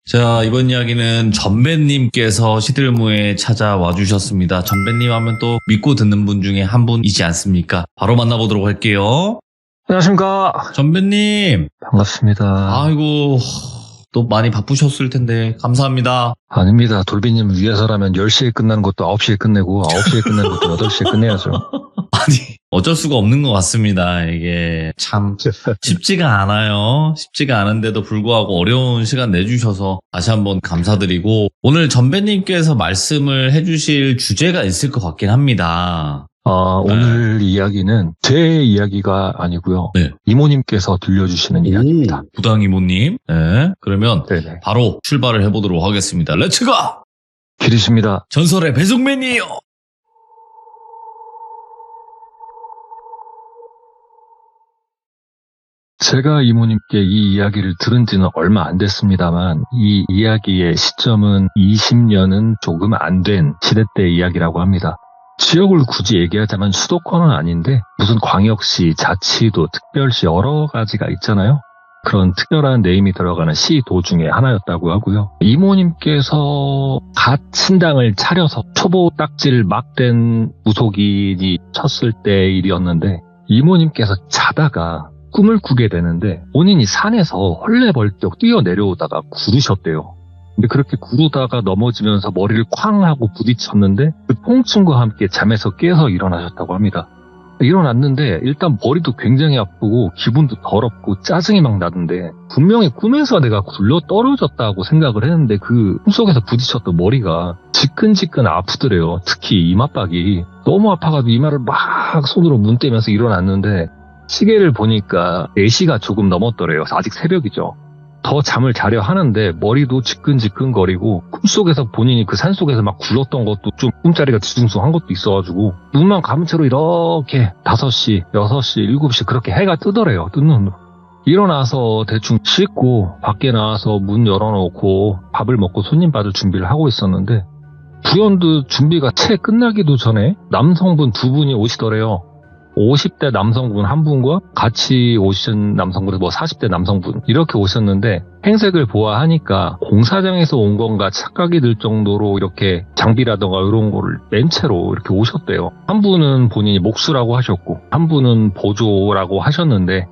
자, 이번 이야기는 전배님께서 시들무에 찾아와 주셨습니다. 전배님 하면 또 믿고 듣는 분 중에 한 분이지 않습니까? 바로 만나보도록 할게요. 안녕하십니까. 전배님. 반갑습니다. 아이고, 또 많이 바쁘셨을 텐데 감사합니다. 아닙니다. 돌비님 위해서라면 10시에 끝나는 것도 9시에 끝내고 9시에 끝나는 것도 8시에 끝내야죠. 아니, 어쩔 수가 없는 것 같습니다. 이게 참 쉽지가 않아요. 쉽지가 않은데도 불구하고 어려운 시간 내주셔서 다시 한번 감사드리고, 오늘 전배님께서 말씀을 해주실 주제가 있을 것 같긴 합니다. 오늘 이야기는 제 이야기가 아니고요. 네. 이모님께서 들려주시는 이야기입니다. 부당 이모님. 네. 그러면 네네. 바로 출발을 해보도록 하겠습니다. 렛츠고! 길이십니다. 전설의 배송맨이에요. 제가 이모님께 이 이야기를 들은 지는 얼마 안 됐습니다만 이 이야기의 시점은 20년은 조금 안 된 시대 때 이야기라고 합니다. 지역을 굳이 얘기하자면 수도권은 아닌데 무슨 광역시, 자치도, 특별시 여러 가지가 있잖아요. 그런 특별한 네임이 들어가는 시도 중에 하나였다고 하고요. 이모님께서 갓 신당을 차려서 초보 딱지를 막 댄 무속인이 쳤을 때 일이었는데, 이모님께서 자다가 꿈을 꾸게 되는데 본인이 산에서 헐레벌떡 뛰어내려오다가 구르셨대요. 근데 그렇게 구르다가 넘어지면서 머리를 쾅 하고 부딪혔는데 그 통증과 함께 잠에서 깨서 일어나셨다고 합니다. 일어났는데 일단 머리도 굉장히 아프고 기분도 더럽고 짜증이 막 나던데, 분명히 꿈에서 내가 굴러 떨어졌다고 생각을 했는데 그 꿈속에서 부딪혔던 머리가 지끈지끈 아프더래요. 특히 이마박이 너무 아파가지고 이마를 막 손으로 문 떼면서 일어났는데 시계를 보니까 4시가 조금 넘었더래요. 아직 새벽이죠. 더 잠을 자려 하는데 머리도 지끈지끈거리고, 꿈속에서 본인이 그 산속에서 막 굴렀던 것도 좀 꿈자리가 뒤숭숭한 것도 있어가지고 눈만 감은 채로 이렇게 5시, 6시, 7시 그렇게 해가 뜨더래요. 뜨는. 일어나서 대충 씻고 밖에 나와서 문 열어놓고 밥을 먹고 손님 받을 준비를 하고 있었는데, 불현듯 준비가 채 끝나기도 전에 남성분 2분이 오시더래요. 50대 남성분 1분과 같이 오신 남성분, 40대 남성분 이렇게 오셨는데, 행색을 보아하니까 공사장에서 온 건가 착각이 들 정도로 이렇게 장비라던가 이런 거를 맨 채로 이렇게 오셨대요. 한 분은 본인이 목수라고 하셨고 한 분은 보조라고 하셨는데,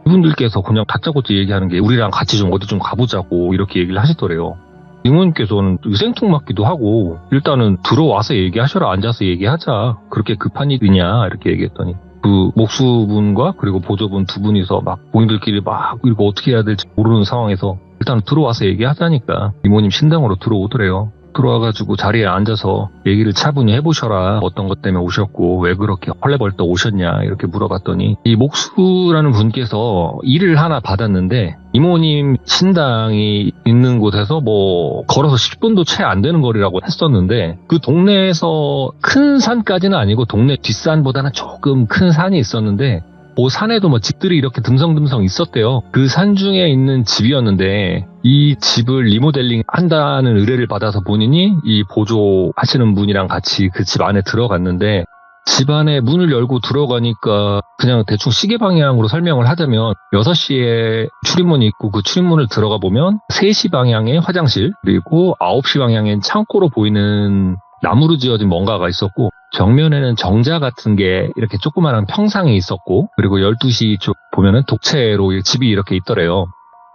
이분들께서 그냥 다짜고짜 얘기하는 게 우리랑 같이 좀 어디 좀 가보자고 이렇게 얘기를 하시더래요. 이모님께서는 의생통 맞기도 하고 일단은 들어와서 얘기하셔라, 앉아서 얘기하자, 그렇게 급한 일이냐 이렇게 얘기했더니, 그 목수분과 그리고 보조분 2분이서 막 본인들끼리 막 이거 어떻게 해야 될지 모르는 상황에서 일단 들어와서 얘기하자니까 이모님 신당으로 들어오더래요. 들어와가지고 자리에 앉아서 얘기를 차분히 해보셔라. 어떤 것 때문에 오셨고 왜 그렇게 헐레벌떡 오셨냐 이렇게 물어봤더니, 이 목수라는 분께서 일을 하나 받았는데 이모님 신당이 있는 곳에서 뭐 걸어서 10분도 채 안 되는 거리라고 했었는데, 그 동네에서 큰 산까지는 아니고 동네 뒷산보다는 조금 큰 산이 있었는데 그 산에도 뭐 집들이 이렇게 듬성듬성 있었대요. 그 산 중에 있는 집이었는데 이 집을 리모델링 한다는 의뢰를 받아서 본인이 이 보조하시는 분이랑 같이 그 집 안에 들어갔는데, 집 안에 문을 열고 들어가니까 그냥 대충 시계 방향으로 설명을 하자면 6시에 출입문이 있고 그 출입문을 들어가 보면 3시 방향에 화장실, 그리고 9시 방향엔 창고로 보이는 나무로 지어진 뭔가가 있었고, 정면에는 정자 같은 게 이렇게 조그마한 평상이 있었고, 그리고 12시 쪽 보면은 독채로 집이 이렇게 있더래요.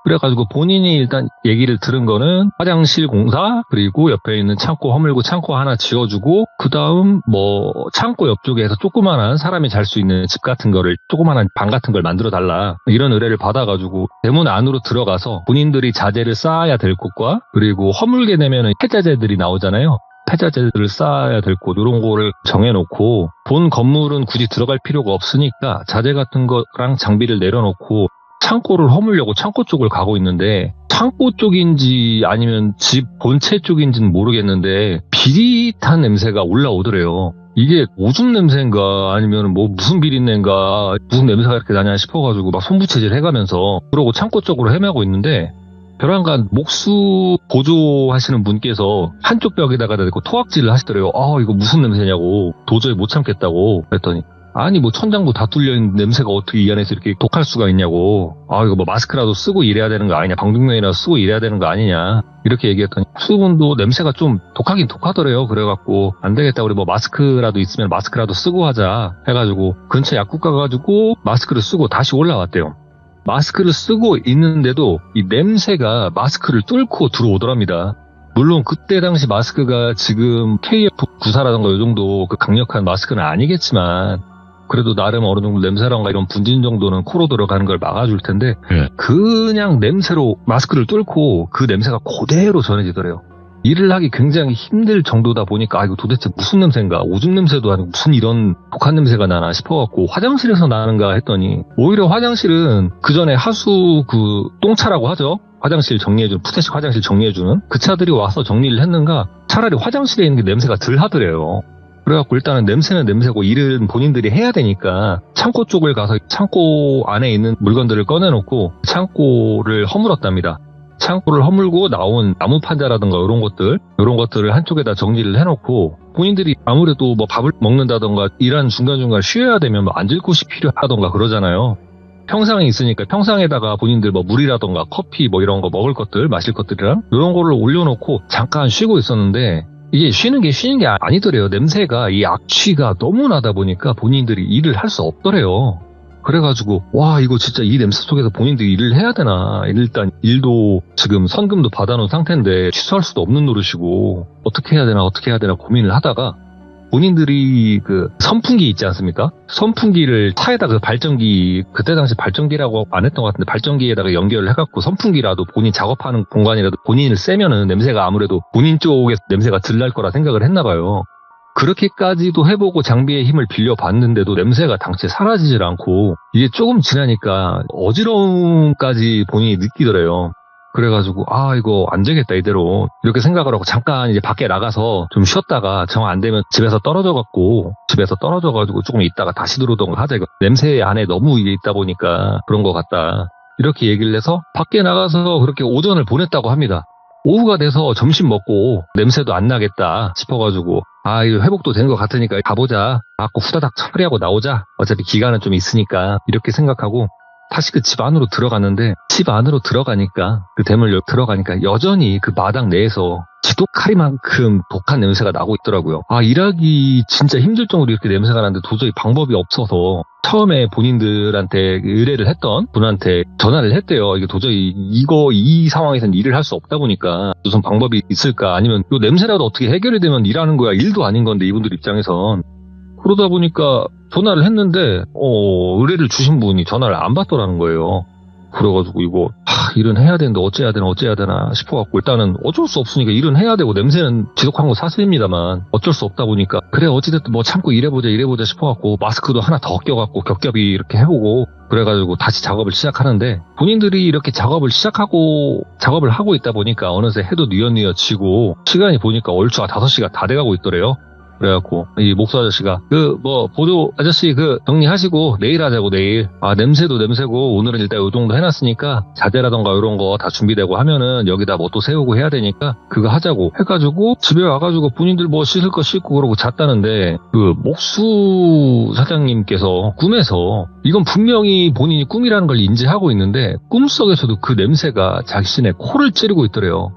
그래가지고 본인이 일단 얘기를 들은 거는 화장실 공사, 그리고 옆에 있는 창고 허물고 창고 하나 지어주고, 그 다음 뭐 창고 옆쪽에서 조그마한 사람이 잘 수 있는 집 같은 거를, 조그마한 방 같은 걸 만들어 달라 이런 의뢰를 받아가지고 대문 안으로 들어가서 본인들이 자재를 쌓아야 될 곳과, 그리고 허물게 되면은 폐자재들이 나오잖아요. 폐자재들을 쌓아야 될 곳, 이런 거를 정해놓고, 본 건물은 굳이 들어갈 필요가 없으니까 자재 같은 거랑 장비를 내려놓고 창고를 허물려고 창고 쪽을 가고 있는데, 창고 쪽인지 아니면 집 본체 쪽인지는 모르겠는데 비릿한 냄새가 올라오더래요. 이게 오줌 냄새인가 아니면 뭐 무슨 비린내인가, 무슨 냄새가 이렇게 나냐 싶어가지고 막 손부채질 해가면서 그러고 창고 쪽으로 헤매고 있는데, 벼랑간 목수 보조하시는 분께서 한쪽 벽에다가 대고 토악질을 하시더래요. 이거 무슨 냄새냐고, 도저히 못 참겠다고. 그랬더니 아니 뭐 천장도 다 뚫려있는 냄새가 어떻게 이 안에서 이렇게 독할 수가 있냐고. 아 이거 뭐 마스크라도 쓰고 일해야 되는 거 아니냐, 방독면이라도 쓰고 일해야 되는 거 아니냐 이렇게 얘기했더니 수분도 냄새가 좀 독하긴 독하더래요. 그래갖고 안 되겠다, 우리 뭐 마스크라도 있으면 마스크라도 쓰고 하자 해가지고 근처 약국 가가지고 마스크를 쓰고 다시 올라왔대요. 마스크를 쓰고 있는데도 이 냄새가 마스크를 뚫고 들어오더랍니다. 물론 그때 당시 마스크가 지금 KF94라던가 이 정도 그 강력한 마스크는 아니겠지만 그래도 나름 어느 정도 냄새랑가 이런 분진 정도는 코로 들어가는 걸 막아줄 텐데 그냥 냄새로 마스크를 뚫고 그 냄새가 그대로 전해지더래요. 일을 하기 굉장히 힘들 정도다 보니까 아 이거 도대체 무슨 냄새인가, 오줌 냄새도 아니고 무슨 이런 독한 냄새가 나나 싶어갖고 화장실에서 나는가 했더니 오히려 화장실은 그 전에 하수 그 똥차라고 하죠. 화장실 정리해주는, 푸대식 화장실 정리해주는 그 차들이 와서 정리를 했는가 차라리 화장실에 있는 게 냄새가 덜 하더래요. 그래갖고 일단은 냄새는 냄새고 일은 본인들이 해야 되니까 창고 쪽을 가서 창고 안에 있는 물건들을 꺼내놓고 창고를 허물었답니다. 창고를 허물고 나온 나무 판자라든가 이런 것들을 한쪽에다 정리를 해놓고 본인들이 아무래도 뭐 밥을 먹는다던가 일하는 중간중간 쉬어야 되면 뭐 앉을 곳이 필요하던가 그러잖아요. 평상이 있으니까 평상에다가 본인들 뭐 물이라던가 커피 뭐 이런 거 먹을 것들, 마실 것들이랑 이런 거를 올려놓고 잠깐 쉬고 있었는데 이게 쉬는 게 아니더래요. 냄새가 이 악취가 너무 나다 보니까 본인들이 일을 할 수 없더래요. 그래가지고 와 이거 진짜 이 냄새 속에서 본인들이 일을 해야 되나, 일단 일도 지금 선금도 받아놓은 상태인데 취소할 수도 없는 노릇이고 어떻게 해야 되나 고민을 하다가 본인들이 그 선풍기 있지 않습니까? 선풍기를 차에다 그 발전기, 그때 당시 발전기라고 안 했던 것 같은데 발전기에다가 연결을 해갖고 선풍기라도 본인 작업하는 공간이라도 본인을 쐬면은 냄새가 아무래도 본인 쪽에 냄새가 덜 날 거라 생각을 했나 봐요. 그렇게까지도 해보고 장비의 힘을 빌려봤는데도 냄새가 당최 사라지질 않고 이게 조금 지나니까 어지러움까지 본인이 느끼더래요. 그래가지고 아 이거 안 되겠다 이대로 이렇게 생각을 하고 잠깐 이제 밖에 나가서 좀 쉬었다가 정 안 되면 집에서 떨어져가지고 조금 있다가 다시 들어오던가 하자. 이거 냄새 안에 너무 이게 있다 보니까 그런 것 같다 이렇게 얘기를 해서 밖에 나가서 그렇게 오전을 보냈다고 합니다. 오후가 돼서 점심 먹고 냄새도 안 나겠다 싶어가지고 아 이거 회복도 된 것 같으니까 가보자 하고 후다닥 처리하고 나오자, 어차피 기간은 좀 있으니까 이렇게 생각하고 다시 그 집 안으로 들어갔는데 집 안으로 들어가니까 그 대문 들어가니까 여전히 그 마당 내에서 지독하리만큼 독한 냄새가 나고 있더라고요. 아 일하기 진짜 힘들 정도로 이렇게 냄새가 나는데 도저히 방법이 없어서 처음에 본인들한테 의뢰를 했던 분한테 전화를 했대요. 이게 도저히 이 상황에서는 일을 할 수 없다 보니까 무슨 방법이 있을까, 아니면 이 냄새라도 어떻게 해결이 되면 일하는 거야, 일도 아닌 건데 이분들 입장에선. 그러다 보니까 전화를 했는데 의뢰를 주신 분이 전화를 안 받더라는 거예요. 그래가지고 이거 일은 해야 되는데 어째야 되나 싶어갖고 일단은 어쩔 수 없으니까 일은 해야 되고 냄새는 지독한 거 사실입니다만 어쩔 수 없다 보니까 그래 어찌됐든 뭐 참고 일해보자 싶어갖고 마스크도 하나 더 껴갖고 겹겹이 이렇게 해보고 그래가지고 다시 작업을 시작하는데 본인들이 이렇게 작업을 하고 있다 보니까 어느새 해도 뉘엿뉘엿지고 시간이 보니까 얼추 5시가 다 돼가고 있더래요. 그래갖고 이 목수 아저씨가 보조 아저씨 정리하시고 내일 하자고, 내일. 아 냄새도 냄새고 오늘은 일단 요 정도 해놨으니까 자재라던가 이런 거 다 준비되고 하면은 여기다 뭐 또 세우고 해야 되니까 그거 하자고 해가지고 집에 와가지고 본인들 뭐 씻을 거 씻고 그러고 잤다는데 그 목수 사장님께서 꿈에서 이건 분명히 본인이 꿈이라는 걸 인지하고 있는데 꿈속에서도 그 냄새가 자신의 코를 찌르고 있더래요.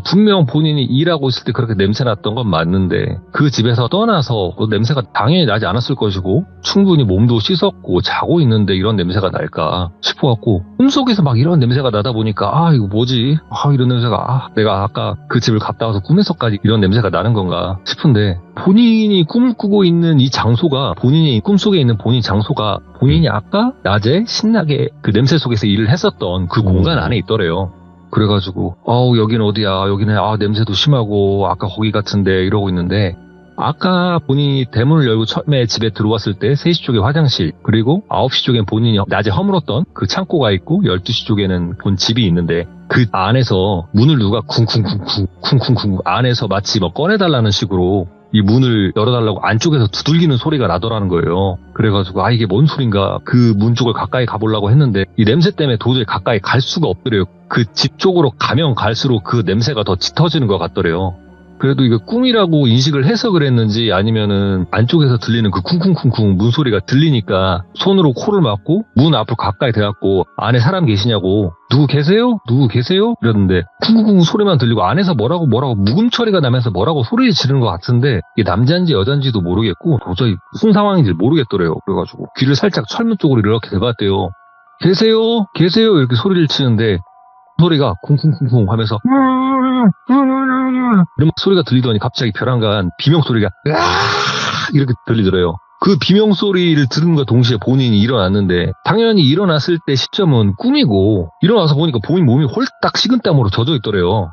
분명 본인이 일하고 있을 때 그렇게 냄새 났던 건 맞는데 그 집에서 떠나서 그 냄새가 당연히 나지 않았을 것이고 충분히 몸도 씻었고 자고 있는데 이런 냄새가 날까 싶어갖고 꿈속에서 막 이런 냄새가 나다 보니까 이거 뭐지? 이런 냄새가 내가 아까 그 집을 갔다 와서 꿈에서까지 이런 냄새가 나는 건가 싶은데 본인이 꿈을 꾸고 있는 이 장소가 본인이 꿈속에 있는 본인 장소가 본인이 아까 낮에 신나게 그 냄새 속에서 일을 했었던 그 공간 안에 있더래요. 그래가지고 여기는 어디야, 여기는 냄새도 심하고 아까 거기 같은데 이러고 있는데 아까 본인이 대문을 열고 처음에 집에 들어왔을 때 3시 쪽에 화장실, 그리고 9시 쪽엔 본인이 낮에 허물었던 그 창고가 있고 12시 쪽에는 본 집이 있는데 그 안에서 문을 누가 쿵쿵쿵 안에서 마치 뭐 꺼내달라는 식으로 이 문을 열어달라고 안쪽에서 두들기는 소리가 나더라는 거예요. 그래가지고 이게 뭔 소린가 그 문 쪽을 가까이 가보려고 했는데 이 냄새 때문에 도저히 가까이 갈 수가 없더래요. 그 집 쪽으로 가면 갈수록 그 냄새가 더 짙어지는 것 같더래요. 그래도 이거 꿈이라고 인식을 해서 그랬는지 아니면은 안쪽에서 들리는 그 쿵쿵쿵쿵 문소리가 들리니까 손으로 코를 막고 문 앞으로 가까이 대갖고 안에 사람 계시냐고 누구 계세요? 누구 계세요? 이러는데 쿵쿵쿵 소리만 들리고 안에서 뭐라고 묵음 처리가 나면서 뭐라고 소리 지르는 것 같은데 이게 남자인지 여자인지도 모르겠고 도저히 무슨 상황인지 모르겠더래요. 그래가지고 귀를 살짝 철문 쪽으로 이렇게 대봤대요. 계세요? 계세요? 이렇게 소리를 치는데 소리가 쿵쿵쿵쿵 하면서 이런 소리가 들리더니 갑자기 벼랑간 비명소리가 이렇게 들리더래요. 그 비명소리를 들은과 동시에 본인이 일어났는데 당연히 일어났을 때 시점은 꿈이고 일어나서 보니까 본인 몸이 홀딱 식은땀으로 젖어 있더래요.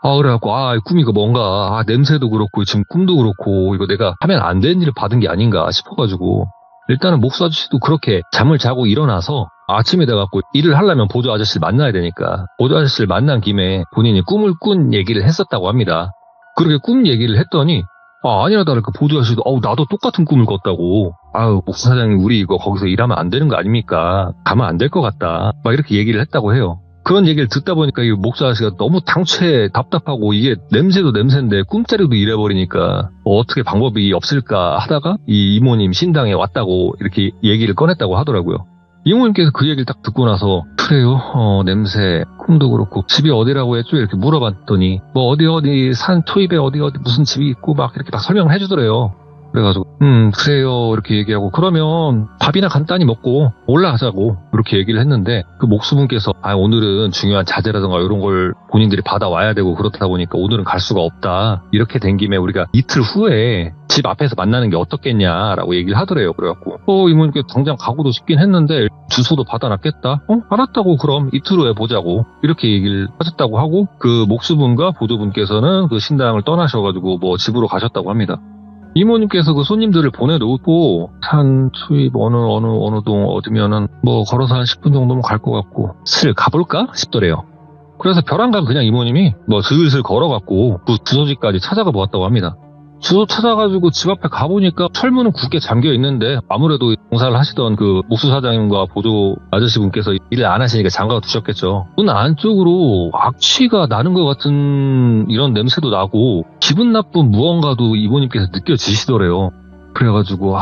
그래갖고 꿈이가 뭔가 냄새도 그렇고 지금 꿈도 그렇고 이거 내가 하면 안 되는 일을 받은 게 아닌가 싶어가지고 일단은 목수 아저씨도 그렇게 잠을 자고 일어나서 아침에 돼갖고 일을 하려면 보조 아저씨를 만나야 되니까 보조 아저씨를 만난 김에 본인이 꿈을 꾼 얘기를 했었다고 합니다. 그렇게 꿈 얘기를 했더니 아니나 다를까 보조 아저씨도 나도 똑같은 꿈을 꿨다고 목수 사장님 우리 이거 거기서 일하면 안 되는 거 아닙니까? 가면 안 될 것 같다 막 이렇게 얘기를 했다고 해요. 그런 얘기를 듣다 보니까 이 목수 아저씨가 너무 당최 답답하고 이게 냄새도 냄새인데 꿈자리도 잃어버리니까 어떻게 방법이 없을까 하다가 이 이모님 신당에 왔다고 이렇게 얘기를 꺼냈다고 하더라고요. 이모님께서 그 얘기를 딱 듣고 나서 그래요 냄새 꿈도 그렇고 집이 어디라고 했죠 이렇게 물어봤더니 뭐 어디 산 초입에 어디 무슨 집이 있고 막 이렇게 막 설명을 해주더래요. 그래가지고 그래요 이렇게 얘기하고 그러면 밥이나 간단히 먹고 올라가자고 이렇게 얘기를 했는데 그 목수분께서 오늘은 중요한 자재라든가 이런 걸 본인들이 받아와야 되고 그렇다 보니까 오늘은 갈 수가 없다 이렇게 된 김에 우리가 이틀 후에 집 앞에서 만나는 게 어떻겠냐라고 얘기를 하더래요. 그래갖고 이모님께 당장 가고도 싶긴 했는데 주소도 받아놨겠다. 알았다고 그럼 이틀 후에 보자고 이렇게 얘기를 하셨다고 하고 그 목수분과 보조분께서는 그 신당을 떠나셔가지고 뭐 집으로 가셨다고 합니다. 이모님께서 그 손님들을 보내놓고 산 초입 어느 동 어디면은 뭐 걸어서 한 10분 정도면 갈 것 같고 슬 가볼까 싶더래요. 그래서 벼랑간 그냥 이모님이 뭐 슬슬 걸어갖고 그 주소지까지 찾아가 보았다고 합니다. 주소 찾아가지고 집 앞에 가보니까 철문은 굳게 잠겨 있는데 아무래도 공사를 하시던 그 목수 사장님과 보조 아저씨 분께서 일을 안 하시니까 잠가 두셨겠죠. 문 안쪽으로 악취가 나는 것 같은 이런 냄새도 나고 기분 나쁜 무언가도 이모님께서 느껴지시더래요. 그래가지고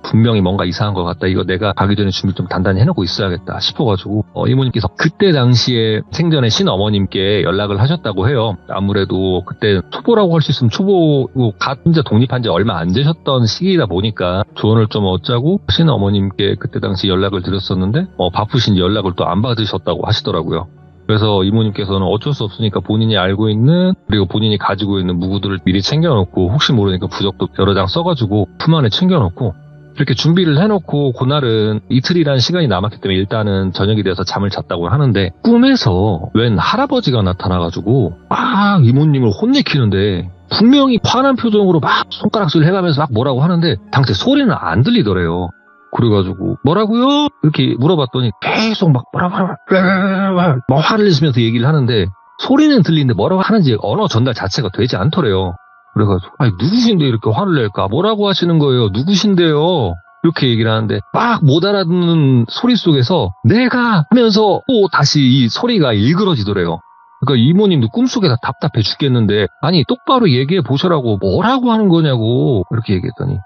분명히 뭔가 이상한 것 같다. 이거 내가 가기 전에 준비 좀 단단히 해놓고 있어야겠다 싶어가지고 이모님께서 그때 당시에 생전에 신어머님께 연락을 하셨다고 해요. 아무래도 그때 초보라고 할 수 있으면 초보고 혼자 독립한 지 얼마 안 되셨던 시기이다 보니까 조언을 좀 얻자고 신어머님께 그때 당시 연락을 드렸었는데 바쁘신지 연락을 또 안 받으셨다고 하시더라고요. 그래서 이모님께서는 어쩔 수 없으니까 본인이 알고 있는 그리고 본인이 가지고 있는 무구들을 미리 챙겨놓고 혹시 모르니까 부적도 여러 장 써가지고 품 안에 챙겨놓고 이렇게 준비를 해놓고 그날은 이틀이라는 시간이 남았기 때문에 일단은 저녁이 돼서 잠을 잤다고 하는데 꿈에서 웬 할아버지가 나타나가지고 이모님을 혼내키는데 분명히 화난 표정으로 막 손가락질 해가면서 막 뭐라고 하는데 당시 소리는 안 들리더래요. 그래가지고 뭐라고요? 이렇게 물어봤더니 계속 막 막 화를 내시면서 얘기를 하는데 소리는 들리는데 뭐라고 하는지 언어 전달 자체가 되지 않더래요. 그래가지고 누구신데 이렇게 화를 낼까? 뭐라고 하시는 거예요? 누구신데요? 이렇게 얘기를 하는데 막 못 알아듣는 소리 속에서 내가 하면서 또 다시 이 소리가 일그러지더래요. 그러니까 이모님도 꿈속에서 답답해 죽겠는데 똑바로 얘기해 보셔라고 뭐라고 하는 거냐고 이렇게 얘기했더니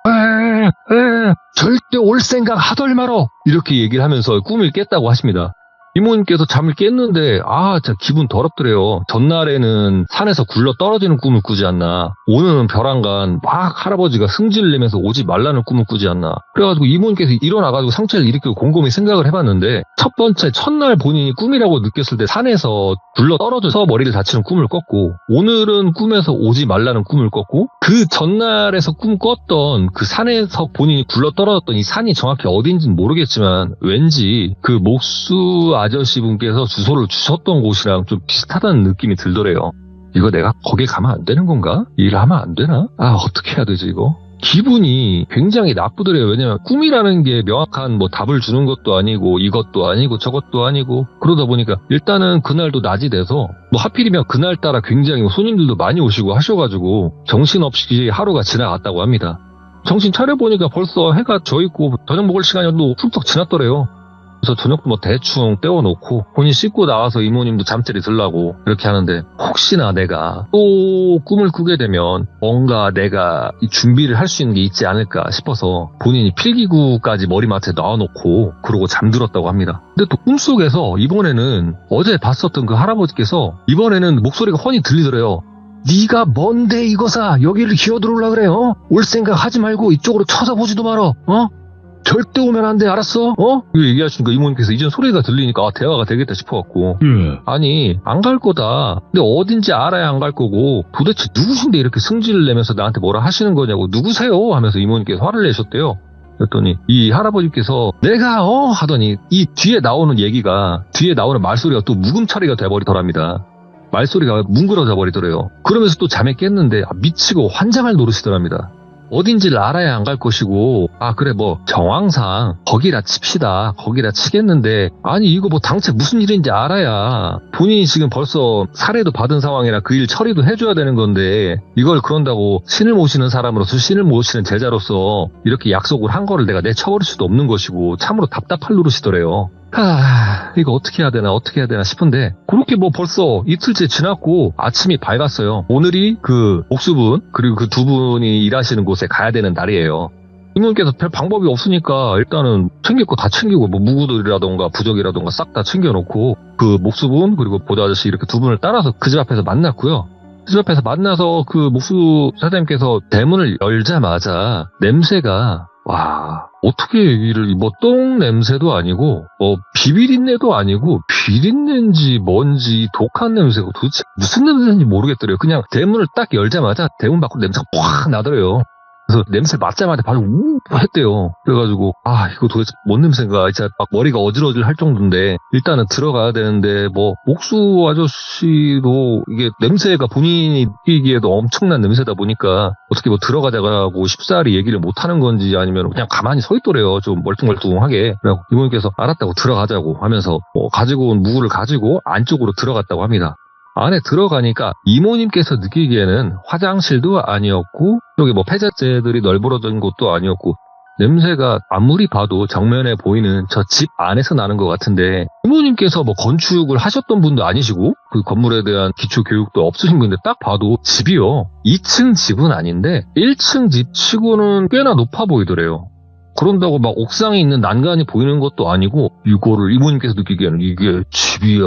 절대 올 생각 하덜 말어 이렇게 얘기를 하면서 꿈을 깼다고 하십니다. 이모님께서 잠을 깼는데 진짜 기분 더럽더래요. 전날에는 산에서 굴러 떨어지는 꿈을 꾸지 않나, 오늘은 벼랑간 막 할아버지가 승질을 내면서 오지 말라는 꿈을 꾸지 않나. 그래가지고 이모님께서 일어나가지고 상처를 일으키고 곰곰이 생각을 해봤는데 첫 번째 첫날 본인이 꿈이라고 느꼈을 때 산에서 굴러 떨어져서 머리를 다치는 꿈을 꿨고, 오늘은 꿈에서 오지 말라는 꿈을 꿨고, 그 전날에서 꿈 꿨던 그 산에서 본인이 굴러 떨어졌던 이 산이 정확히 어딘지는 모르겠지만 왠지 그 목수 아저씨 분께서 주소를 주셨던 곳이랑 좀 비슷하다는 느낌이 들더래요. 이거 내가 거기 가면 안 되는 건가? 일하면 안 되나? 어떻게 해야 되지 이거? 기분이 굉장히 나쁘더래요. 왜냐면 꿈이라는 게 명확한 답을 주는 것도 아니고 이것도 아니고 저것도 아니고, 그러다 보니까 일단은 그날도 낮이 돼서 하필이면 그날따라 굉장히 손님들도 많이 오시고 하셔가지고 정신없이 하루가 지나갔다고 합니다. 정신 차려보니까 벌써 해가 져 있고 저녁 먹을 시간이 또 훌쩍 지났더래요. 그래서 저녁도 뭐 대충 때워놓고 본인 씻고 나와서 이모님도 잠자리 들라고 이렇게 하는데, 혹시나 내가 또 꿈을 꾸게 되면 뭔가 내가 이 준비를 할 수 있는 게 있지 않을까 싶어서 본인이 필기구까지 머리맡에 놔놓고 그러고 잠들었다고 합니다. 근데 또 꿈속에서 이번에는 어제 봤었던 그 할아버지께서 이번에는 목소리가 훤히 들리더래요. 네가 뭔데 이거사 여기를 기어들어올라 그래. 올 생각 하지 말고 이쪽으로 쳐다보지도 말어. 절대 오면 안 돼, 알았어? 이거 얘기하시니까 이모님께서 이젠 소리가 들리니까 대화가 되겠다 싶어갖고, 아니 안 갈 거다. 근데 어딘지 알아야 안 갈 거고, 도대체 누구신데 이렇게 승질을 내면서 나한테 뭐라 하시는 거냐고, 누구세요? 하면서 이모님께서 화를 내셨대요. 그랬더니 이 할아버지께서 내가 하더니 이 뒤에 나오는 얘기가, 뒤에 나오는 말소리가 또 묵음처리가 돼버리더랍니다. 말소리가 뭉그러져 버리더래요. 그러면서 또 잠에 깼는데 미치고 환장할 노릇이더랍니다. 어딘지를 알아야 안 갈 것이고, 그래 뭐 정황상 거기라 칩시다. 거기라 치겠는데, 아니 이거 뭐 당최 무슨 일인지 알아야 본인이 지금 벌써 살해도 받은 상황이라 그 일 처리도 해줘야 되는 건데, 이걸 그런다고 신을 모시는 사람으로서, 신을 모시는 제자로서 이렇게 약속을 한 거를 내가 내쳐버릴 수도 없는 것이고, 참으로 답답할 노릇이더래요. 이거 어떻게 해야 되나 싶은데, 그렇게 뭐 벌써 이틀째 지났고 아침이 밝았어요. 오늘이 그 옥수분 그리고 그 두 분이 일하시는 곳에 가야 되는 날이에요. 이모님께서 별 방법이 없으니까 일단은 챙길 거 다 챙기고, 뭐 무구들이라던가 부적이라던가 싹 다 챙겨놓고, 그 목수분 그리고 보도 아저씨 이렇게 두 분을 따라서 그 집 앞에서 만났고요. 그 집 앞에서 만나서 그 목수 사장님께서 대문을 열자마자 냄새가, 와, 어떻게 얘기를, 뭐 똥 냄새도 아니고 뭐 비비린내도 아니고 비린내인지 뭔지 독한 냄새고 도대체 무슨 냄새인지 모르겠더래요. 그냥 대문을 딱 열자마자 대문 밖으로 냄새가 확 나더래요. 그래서 냄새 맡자마자 바로 우 했대요. 그래가지고 이거 도대체 뭔 냄새인가, 진짜 막 머리가 어질어질 할 정도인데 일단은 들어가야 되는데, 뭐 목수 아저씨도 이게 냄새가 본인이 느끼기에도 엄청난 냄새다 보니까 어떻게 뭐 들어가자고 쉽사리 얘기를 못 하는 건지 아니면 그냥 가만히 서 있더래요. 좀 멀뚱멀뚱하게. 그래서 이모님께서 알았다고 들어가자고 하면서 가지고 온 무구를 가지고 안쪽으로 들어갔다고 합니다. 안에 들어가니까 이모님께서 느끼기에는 화장실도 아니었고, 여기 뭐 폐자재들이 널브러진 곳도 아니었고, 냄새가 아무리 봐도 정면에 보이는 저 집 안에서 나는 것 같은데, 이모님께서 뭐 건축을 하셨던 분도 아니시고 그 건물에 대한 기초 교육도 없으신 분인데, 딱 봐도 집이요, 2층 집은 아닌데 1층 집 치고는 꽤나 높아 보이더래요. 그런다고 막 옥상에 있는 난간이 보이는 것도 아니고, 이거를 이모님께서 느끼기에는 이게 집이야,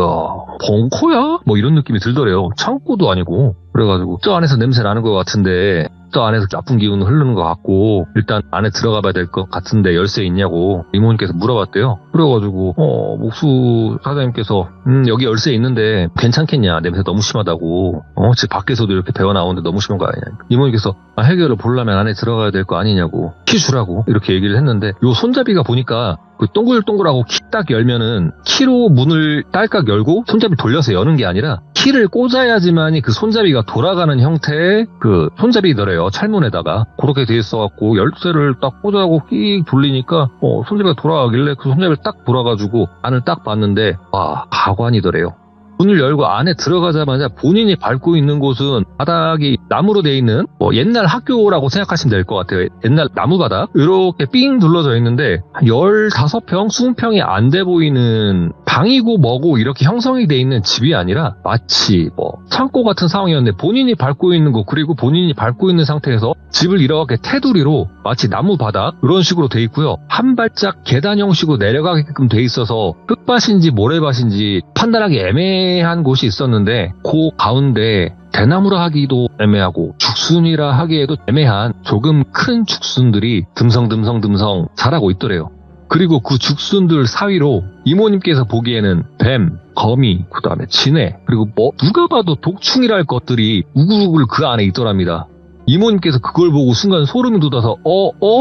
벙커야? 뭐 이런 느낌이 들더래요. 창고도 아니고. 그래가지고 저 안에서 냄새 나는 것 같은데, 저 안에서 나쁜 기운 흐르는 것 같고, 일단 안에 들어가 봐야 될 것 같은데 열쇠 있냐고 이모님께서 물어봤대요. 그래가지고 목수 사장님께서 여기 열쇠 있는데 괜찮겠냐, 냄새 너무 심하다고, 집 밖에서도 이렇게 배어 나오는데 너무 심한 거 아니냐. 이모님께서 해결을 보려면 안에 들어가야 될 거 아니냐고, 키 주라고 이렇게 얘기를 했는데, 요 손잡이가 보니까 그 동글동글하고 키 딱 열면은 키로 문을 딸깍 열고 손잡이 돌려서 여는 게 아니라 키를 꽂아야지만이 그 손잡이가 돌아가는 형태의 그 손잡이더래요. 철문에다가 그렇게 돼 있어갖고, 열쇠를 딱 꽂아갖고 끼익 돌리니까 손잡이가 돌아가길래 그 손잡이를 딱 돌아가지고 안을 딱 봤는데, 와, 가관이더래요. 문을 열고 안에 들어가자마자 본인이 밟고 있는 곳은 바닥이 나무로 돼 있는 뭐 옛날 학교라고 생각하시면 될 것 같아요. 옛날 나무 바닥 이렇게 삥 둘러져 있는데, 한 15평, 20평이 안 돼 보이는 방이고 뭐고 이렇게 형성이 돼 있는 집이 아니라 마치 뭐 창고 같은 상황이었는데, 본인이 밟고 있는 곳 그리고 본인이 밟고 있는 상태에서 집을 이렇게 테두리로 마치 나무 바닥 이런 식으로 돼 있고요. 한 발짝 계단 형식으로 내려가게끔 돼 있어서 흙밭인지 모래밭인지 판단하기 애매한 곳이 있었는데, 그 가운데 대나무라 하기도 애매하고 죽순이라 하기에도 애매한 조금 큰 죽순들이 듬성듬성 자라고 있더래요. 그리고 그 죽순들 사이로 이모님께서 보기에는 뱀, 거미, 그 다음에 진해, 그리고 뭐 누가 봐도 독충이랄 것들이 우글우글 그 안에 있더랍니다. 이모님께서 그걸 보고 순간 소름이 돋아서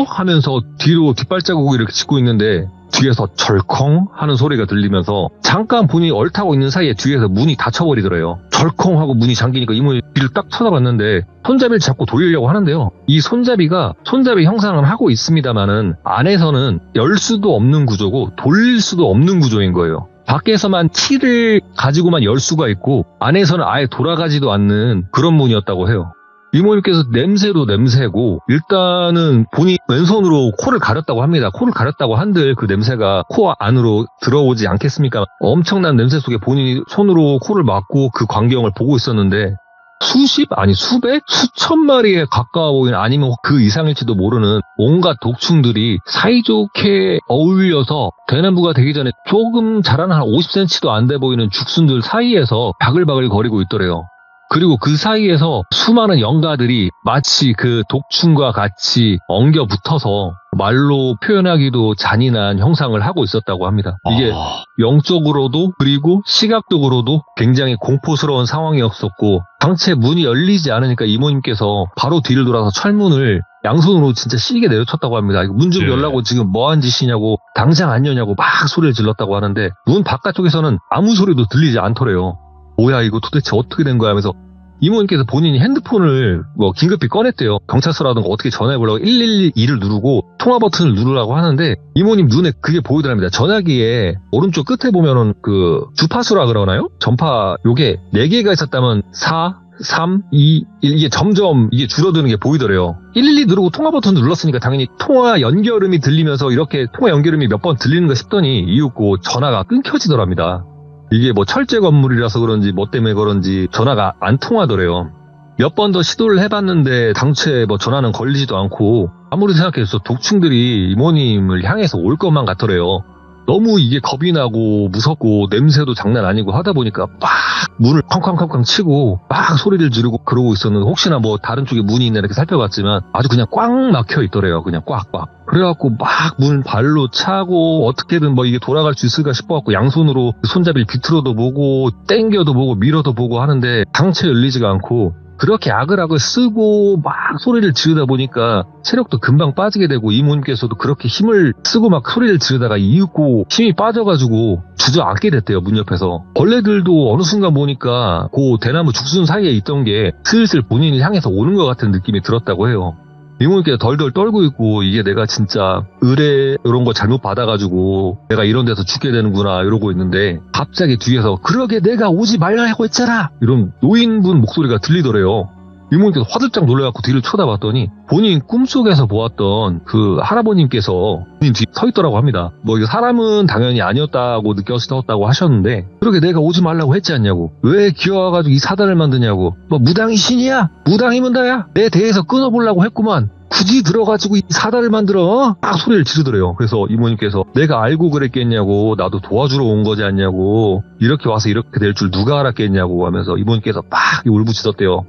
하면서 뒤로 뒷발자국을 이렇게 짚고 있는데, 뒤에서 절컹 하는 소리가 들리면서 잠깐 본인이 얼타고 있는 사이에 뒤에서 문이 닫혀버리더래요. 절컹 하고 문이 잠기니까 이모님이 뒤를 딱 쳐다봤는데 손잡이를 잡고 돌리려고 하는데요. 이 손잡이가 손잡이 형상을 하고 있습니다만은 안에서는 열 수도 없는 구조고 돌릴 수도 없는 구조인 거예요. 밖에서만 키를 가지고만 열 수가 있고 안에서는 아예 돌아가지도 않는 그런 문이었다고 해요. 이모님께서 냄새도 냄새고 일단은 본인 왼손으로 코를 가렸다고 합니다. 코를 가렸다고 한들 그 냄새가 코 안으로 들어오지 않겠습니까? 엄청난 냄새 속에 본인이 손으로 코를 막고 그 광경을 보고 있었는데 수십 아니 수백 수천 마리에 가까워 보이는 아니면 그 이상일지도 모르는 온갖 독충들이 사이좋게 어울려서 대나무가 되기 전에 조금 자라는 한 50cm도 안 돼 보이는 죽순들 사이에서 바글바글 거리고 있더래요. 그리고 그 사이에서 수많은 영가들이 마치 그 독충과 같이 엉겨 붙어서 말로 표현하기도 잔인한 형상을 하고 있었다고 합니다. 이게 영적으로도 그리고 시각적으로도 굉장히 공포스러운 상황이었었고 당체 문이 열리지 않으니까 이모님께서 바로 뒤를 돌아서 철문을 양손으로 진짜 시게 내려쳤다고 합니다. 문 좀 열라고 지금 뭐한 짓이냐고 당장 안 여냐고 막 소리를 질렀다고 하는데 문 바깥쪽에서는 아무 소리도 들리지 않더래요. 뭐야 이거 도대체 어떻게 된 거야 하면서 이모님께서 본인이 핸드폰을 긴급히 꺼냈대요. 경찰서라든가 어떻게 전화해보려고 112를 누르고 통화 버튼을 누르라고 하는데 이모님 눈에 그게 보이더랍니다. 전화기에 오른쪽 끝에 보면은 그 주파수라 그러나요? 전파 요게 4개가 있었다면 4, 3, 2, 1 이게 점점 이게 줄어드는 게 보이더래요. 112 누르고 통화 버튼 눌렀으니까 당연히 통화 연결음이 들리면서 이렇게 통화 연결음이 몇 번 들리는가 싶더니 이윽고 전화가 끊겨지더랍니다. 이게 철제 건물이라서 그런지 뭐 때문에 그런지 전화가 안 통하더래요. 몇 번 더 시도를 해봤는데 당최 전화는 걸리지도 않고 아무리 생각해도 독충들이 이모님을 향해서 올 것만 같더래요. 너무 이게 겁이 나고 무섭고 냄새도 장난 아니고 하다 보니까 막 문을 쾅쾅쾅쾅 치고 막 소리를 지르고 그러고 있었는데 혹시나 다른 쪽에 문이 있나 이렇게 살펴봤지만 아주 그냥 꽉 막혀 있더래요. 그냥 꽉꽉. 그래갖고 막 문 발로 차고 어떻게든 이게 돌아갈 수 있을까 싶어갖고 양손으로 손잡이를 비틀어도 보고 땡겨도 보고 밀어도 보고 하는데 당체 열리지가 않고 그렇게 아글아글 쓰고 막 소리를 지르다 보니까 체력도 금방 빠지게 되고 이모님께서도 그렇게 힘을 쓰고 막 소리를 지르다가 이윽고 힘이 빠져가지고 주저앉게 됐대요. 문 옆에서. 벌레들도 어느 순간 보니까 그 대나무 죽순 사이에 있던 게 슬슬 본인을 향해서 오는 것 같은 느낌이 들었다고 해요. 이모님께서 덜덜 떨고 있고 이게 내가 진짜 의뢰 이런 거 잘못 받아가지고 내가 이런 데서 죽게 되는구나 이러고 있는데 갑자기 뒤에서 그러게 내가 오지 말라고 했잖아 이런 노인분 목소리가 들리더래요. 이모님께서 화들짝 놀라갖고 뒤를 쳐다봤더니 본인 꿈속에서 보았던 그 할아버님께서 본인 뒤에 서 있더라고 합니다. 이거 사람은 당연히 아니었다고 느꼈었다고 하셨는데 그러게 내가 오지 말라고 했지 않냐고 왜 기어와가지고 이 사단을 만드냐고 무당이 신이야 무당이면 다야 내 대에서 끊어보려고 했구만 굳이 들어가지고 이 사단을 만들어 막 소리를 지르더래요. 그래서 이모님께서 내가 알고 그랬겠냐고 나도 도와주러 온 거지 않냐고 이렇게 와서 이렇게 될 줄 누가 알았겠냐고 하면서 이모님께서 막 울부짖었대요.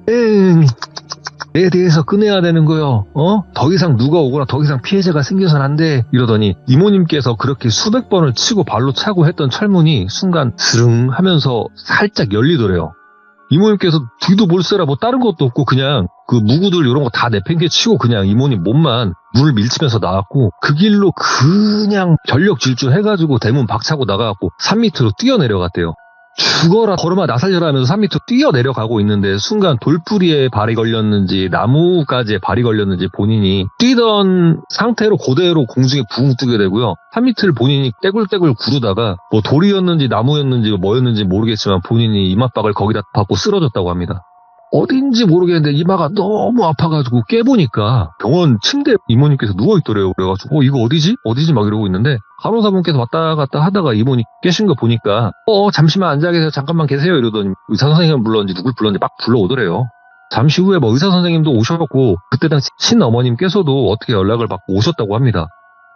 내 대에서 끊어야 되는 거요. 더 이상 누가 오거나 더 이상 피해자가 생겨서는 안 돼. 이러더니 이모님께서 그렇게 수백 번을 치고 발로 차고 했던 철문이 순간 스릉 하면서 살짝 열리더래요. 이모님께서 뒤도 볼세라 다른 것도 없고 그냥 그 무구들 이런 거 다 내팽개치고 그냥 이모님 몸만 문을 밀치면서 나왔고 그 길로 그냥 전력 질주해가지고 대문 박차고 나가갖고 산 밑으로 뛰어내려갔대요. 죽어라 걸음아 나 살려라 하면서 산 밑으로 뛰어내려가고 있는데 순간 돌뿌리에 발이 걸렸는지 나무가지에 발이 걸렸는지 본인이 뛰던 상태로 그대로 공중에 붕 뜨게 되고요. 산 밑을 본인이 떼굴떼굴 구르다가 돌이었는지 나무였는지 뭐였는지 모르겠지만 본인이 이맛박을 거기다 받고 쓰러졌다고 합니다. 어딘지 모르겠는데 이마가 너무 아파가지고 깨보니까 병원 침대에 이모님께서 누워있더래요. 그래가지고 이거 어디지? 막 이러고 있는데 간호사분께서 왔다 갔다 하다가 이모님 깨신 거 보니까 잠시만 앉아 계세요. 잠깐만 계세요. 이러더니 의사 선생님을 불렀는지 누굴 불렀는지 막 불러오더래요. 잠시 후에 의사 선생님도 오셨고 그때 당시 친어머님께서도 어떻게 연락을 받고 오셨다고 합니다.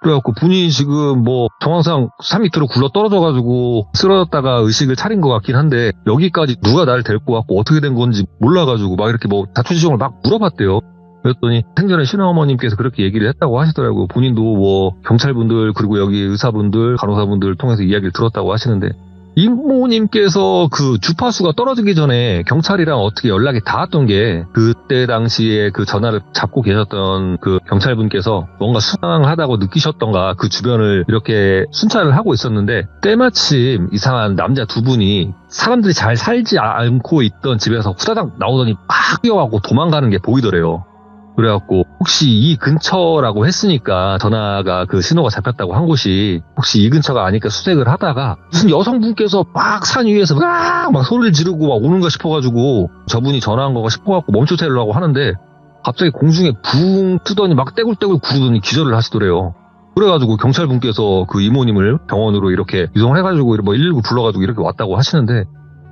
그래갖고 분이 지금 정황상 산 밑으로 굴러 떨어져가지고 쓰러졌다가 의식을 차린 것 같긴 한데 여기까지 누가 나를 데리고 왔고 어떻게 된 건지 몰라가지고 막 이렇게 다투지종을 막 물어봤대요. 그랬더니 생전에 신어머님께서 그렇게 얘기를 했다고 하시더라고요. 본인도 경찰분들 그리고 여기 의사분들 간호사분들 통해서 이야기를 들었다고 하시는데 이모님께서 그 주파수가 떨어지기 전에 경찰이랑 어떻게 연락이 닿았던 게 그때 당시에 그 전화를 잡고 계셨던 그 경찰분께서 뭔가 수상하다고 느끼셨던가 그 주변을 이렇게 순찰을 하고 있었는데 때마침 이상한 남자 두 분이 사람들이 잘 살지 않고 있던 집에서 후다닥 나오더니 막 뛰어가고 도망가는 게 보이더래요. 그래갖고 혹시 이 근처라고 했으니까 전화가 그 신호가 잡혔다고 한 곳이 혹시 이 근처가 아니까 수색을 하다가 무슨 여성분께서 막 산 위에서 막 소리를 지르고 막 오는가 싶어가지고 저분이 전화한 거가 싶어갖고 멈춰대려고 하는데 갑자기 공중에 붕 뜨더니 막 떼굴떼굴 구르더니 기절을 하시더래요. 그래가지고 경찰분께서 그 이모님을 병원으로 이렇게 이송을 해가지고 뭐 119 불러가지고 이렇게 왔다고 하시는데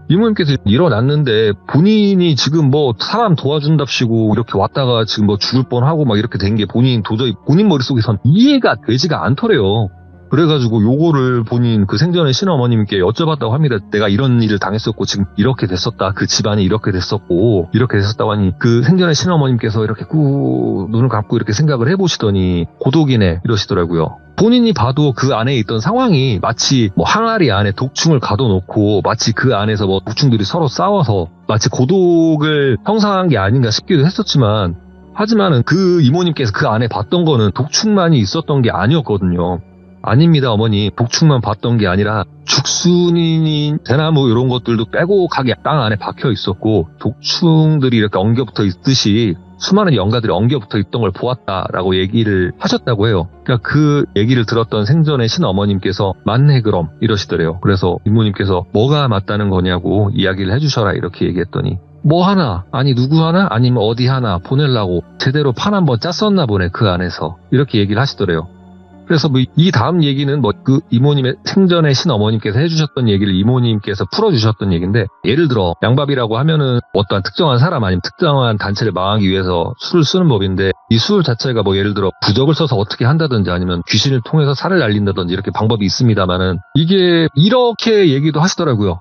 이모님께서 일어났는데 본인이 지금 뭐 사람 도와준답시고 이렇게 왔다가 지금 뭐 죽을 뻔하고 막 이렇게 된 게 도저히 본인 머릿속에선 이해가 되지가 않더래요. 그래가지고 요거를 본인 그 생전에 신어머님께 여쭤봤다고 합니다. 내가 이런 일을 당했었고 지금 이렇게 됐었다. 그 집안이 이렇게 됐었고 이렇게 됐었다고 하니 그 생전에 신어머님께서 이렇게 꾹 눈을 감고 이렇게 생각을 해보시더니 고독이네 이러시더라고요. 본인이 봐도 그 안에 있던 상황이 마치 뭐 항아리 안에 독충을 가둬놓고 마치 그 안에서 뭐 독충들이 서로 싸워서 마치 고독을 형성한 게 아닌가 싶기도 했었지만 하지만은 그 이모님께서 그 안에 봤던 거는 독충만이 있었던 게 아니었거든요. 아닙니다, 어머니. 독충만 봤던 게 아니라 죽순이니 대나무 이런 것들도 빼곡하게 땅 안에 박혀 있었고 독충들이 이렇게 엉겨붙어 있듯이 수많은 연가들이 엉겨붙어 있던 걸 보았다라고 얘기를 하셨다고 해요. 그러니까 그 얘기를 들었던 생전의 신어머님께서 맞네 그럼 이러시더래요. 그래서 이모님께서 뭐가 맞다는 거냐고 이야기를 해주셔라 이렇게 얘기했더니 뭐 하나 아니 누구 하나 아니면 어디 하나 보내려고 제대로 판 한번 짰었나 보네 그 안에서 이렇게 얘기를 하시더래요. 그래서 뭐 이 다음 얘기는 뭐 그 이모님의 생전에 신어머님께서 해주셨던 얘기를 이모님께서 풀어주셨던 얘기인데 예를 들어 양밥이라고 하면은 어떠한 특정한 사람 아니면 특정한 단체를 망하기 위해서 술을 쓰는 법인데 이 술 자체가 뭐 예를 들어 부적을 써서 어떻게 한다든지 아니면 귀신을 통해서 살을 날린다든지 이렇게 방법이 있습니다만은 이게 이렇게 얘기도 하시더라고요.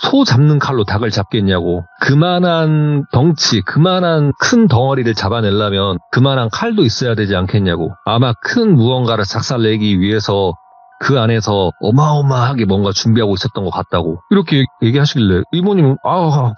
소 잡는 칼로 닭을 잡겠냐고. 그만한 덩치, 그만한 큰 덩어리를 잡아내려면 그만한 칼도 있어야 되지 않겠냐고. 아마 큰 무언가를 작살내기 위해서 그 안에서 어마어마하게 뭔가 준비하고 있었던 것 같다고 이렇게 얘기하시길래 이모님은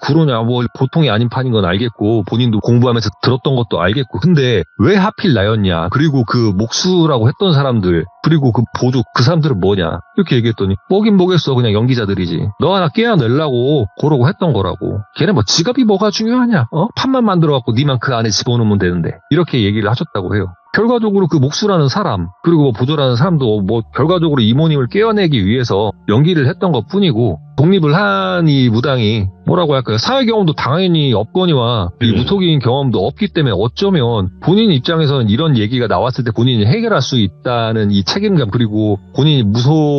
그러냐 뭐 보통이 아닌 판인 건 알겠고 본인도 공부하면서 들었던 것도 알겠고 근데 왜 하필 나였냐 그리고 그 목수라고 했던 사람들 그리고 그 보조 그 사람들은 뭐냐 이렇게 얘기했더니 뭐긴 뭐겠어 그냥 연기자들이지 너 하나 깨어내려고 그러고 했던 거라고 걔네 뭐 지갑이 뭐가 중요하냐 판만 만들어갖고 니만 그 안에 집어넣으면 되는데 이렇게 얘기를 하셨다고 해요. 결과적으로 그 목수라는 사람 그리고 뭐 보조라는 사람도 뭐 결과적으로 이모님을 깨어내기 위해서 연기를 했던 것 뿐이고 독립을 한 이 무당이 뭐라고 할까요? 사회 경험도 당연히 없거니와 이 무속인 경험도 없기 때문에 어쩌면 본인 입장에서는 이런 얘기가 나왔을 때 본인이 해결할 수 있다는 이 책임감 그리고 본인이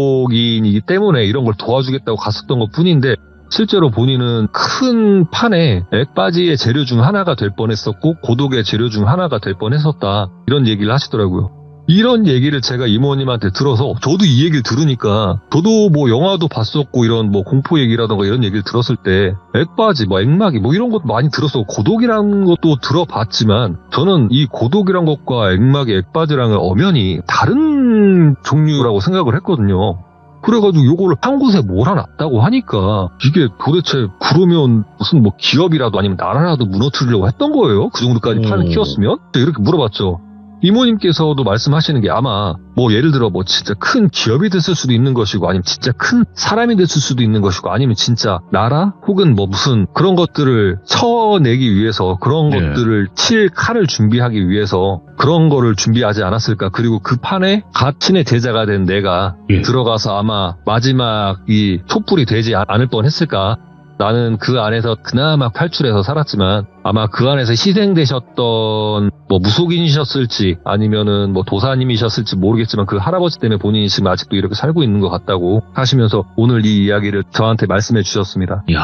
무속인이기 때문에 이런 걸 도와주겠다고 갔었던 것 뿐인데 실제로 본인은 큰 판에 액바지의 재료 중 하나가 될 뻔했었고 고독의 재료 중 하나가 될 뻔했었다 이런 얘기를 하시더라고요. 이런 얘기를 제가 이모님한테 들어서 저도 이 얘기를 들으니까 저도 뭐 영화도 봤었고 이런 뭐 공포 얘기라던가 이런 얘기를 들었을 때 액바지 뭐 액마기 뭐 이런 것도 많이 들었어 고독이라는 것도 들어봤지만 저는 이 고독이란 것과 액마기 액바지랑은 엄연히 다른 종류라고 생각을 했거든요. 그래가지고 요거를 한 곳에 몰아놨다고 하니까 이게 도대체 그러면 무슨 뭐 기업이라도 아니면 나라라도 무너뜨리려고 했던 거예요? 그 정도까지 판을 키웠으면? 이렇게 물어봤죠. 이모님께서도 말씀하시는 게 아마 뭐 예를 들어 뭐 진짜 큰 기업이 됐을 수도 있는 것이고 아니면 진짜 큰 사람이 됐을 수도 있는 것이고 아니면 진짜 나라 혹은 뭐 무슨 그런 것들을 쳐내기 위해서 그런 것들을 칠 칼을 준비하기 위해서 그런 거를 준비하지 않았을까. 그리고 그 판에 가친의 제자가 된 내가 들어가서 아마 마지막 이 촛불이 되지 않을 뻔했을까. 나는 그 안에서 그나마 탈출해서 살았지만 아마 그 안에서 희생되셨던 뭐 무속인이셨을지 아니면은 뭐 도사님이셨을지 모르겠지만 그 할아버지 때문에 본인이 지금 아직도 이렇게 살고 있는 것 같다고 하시면서 오늘 이 이야기를 저한테 말씀해 주셨습니다. 이야,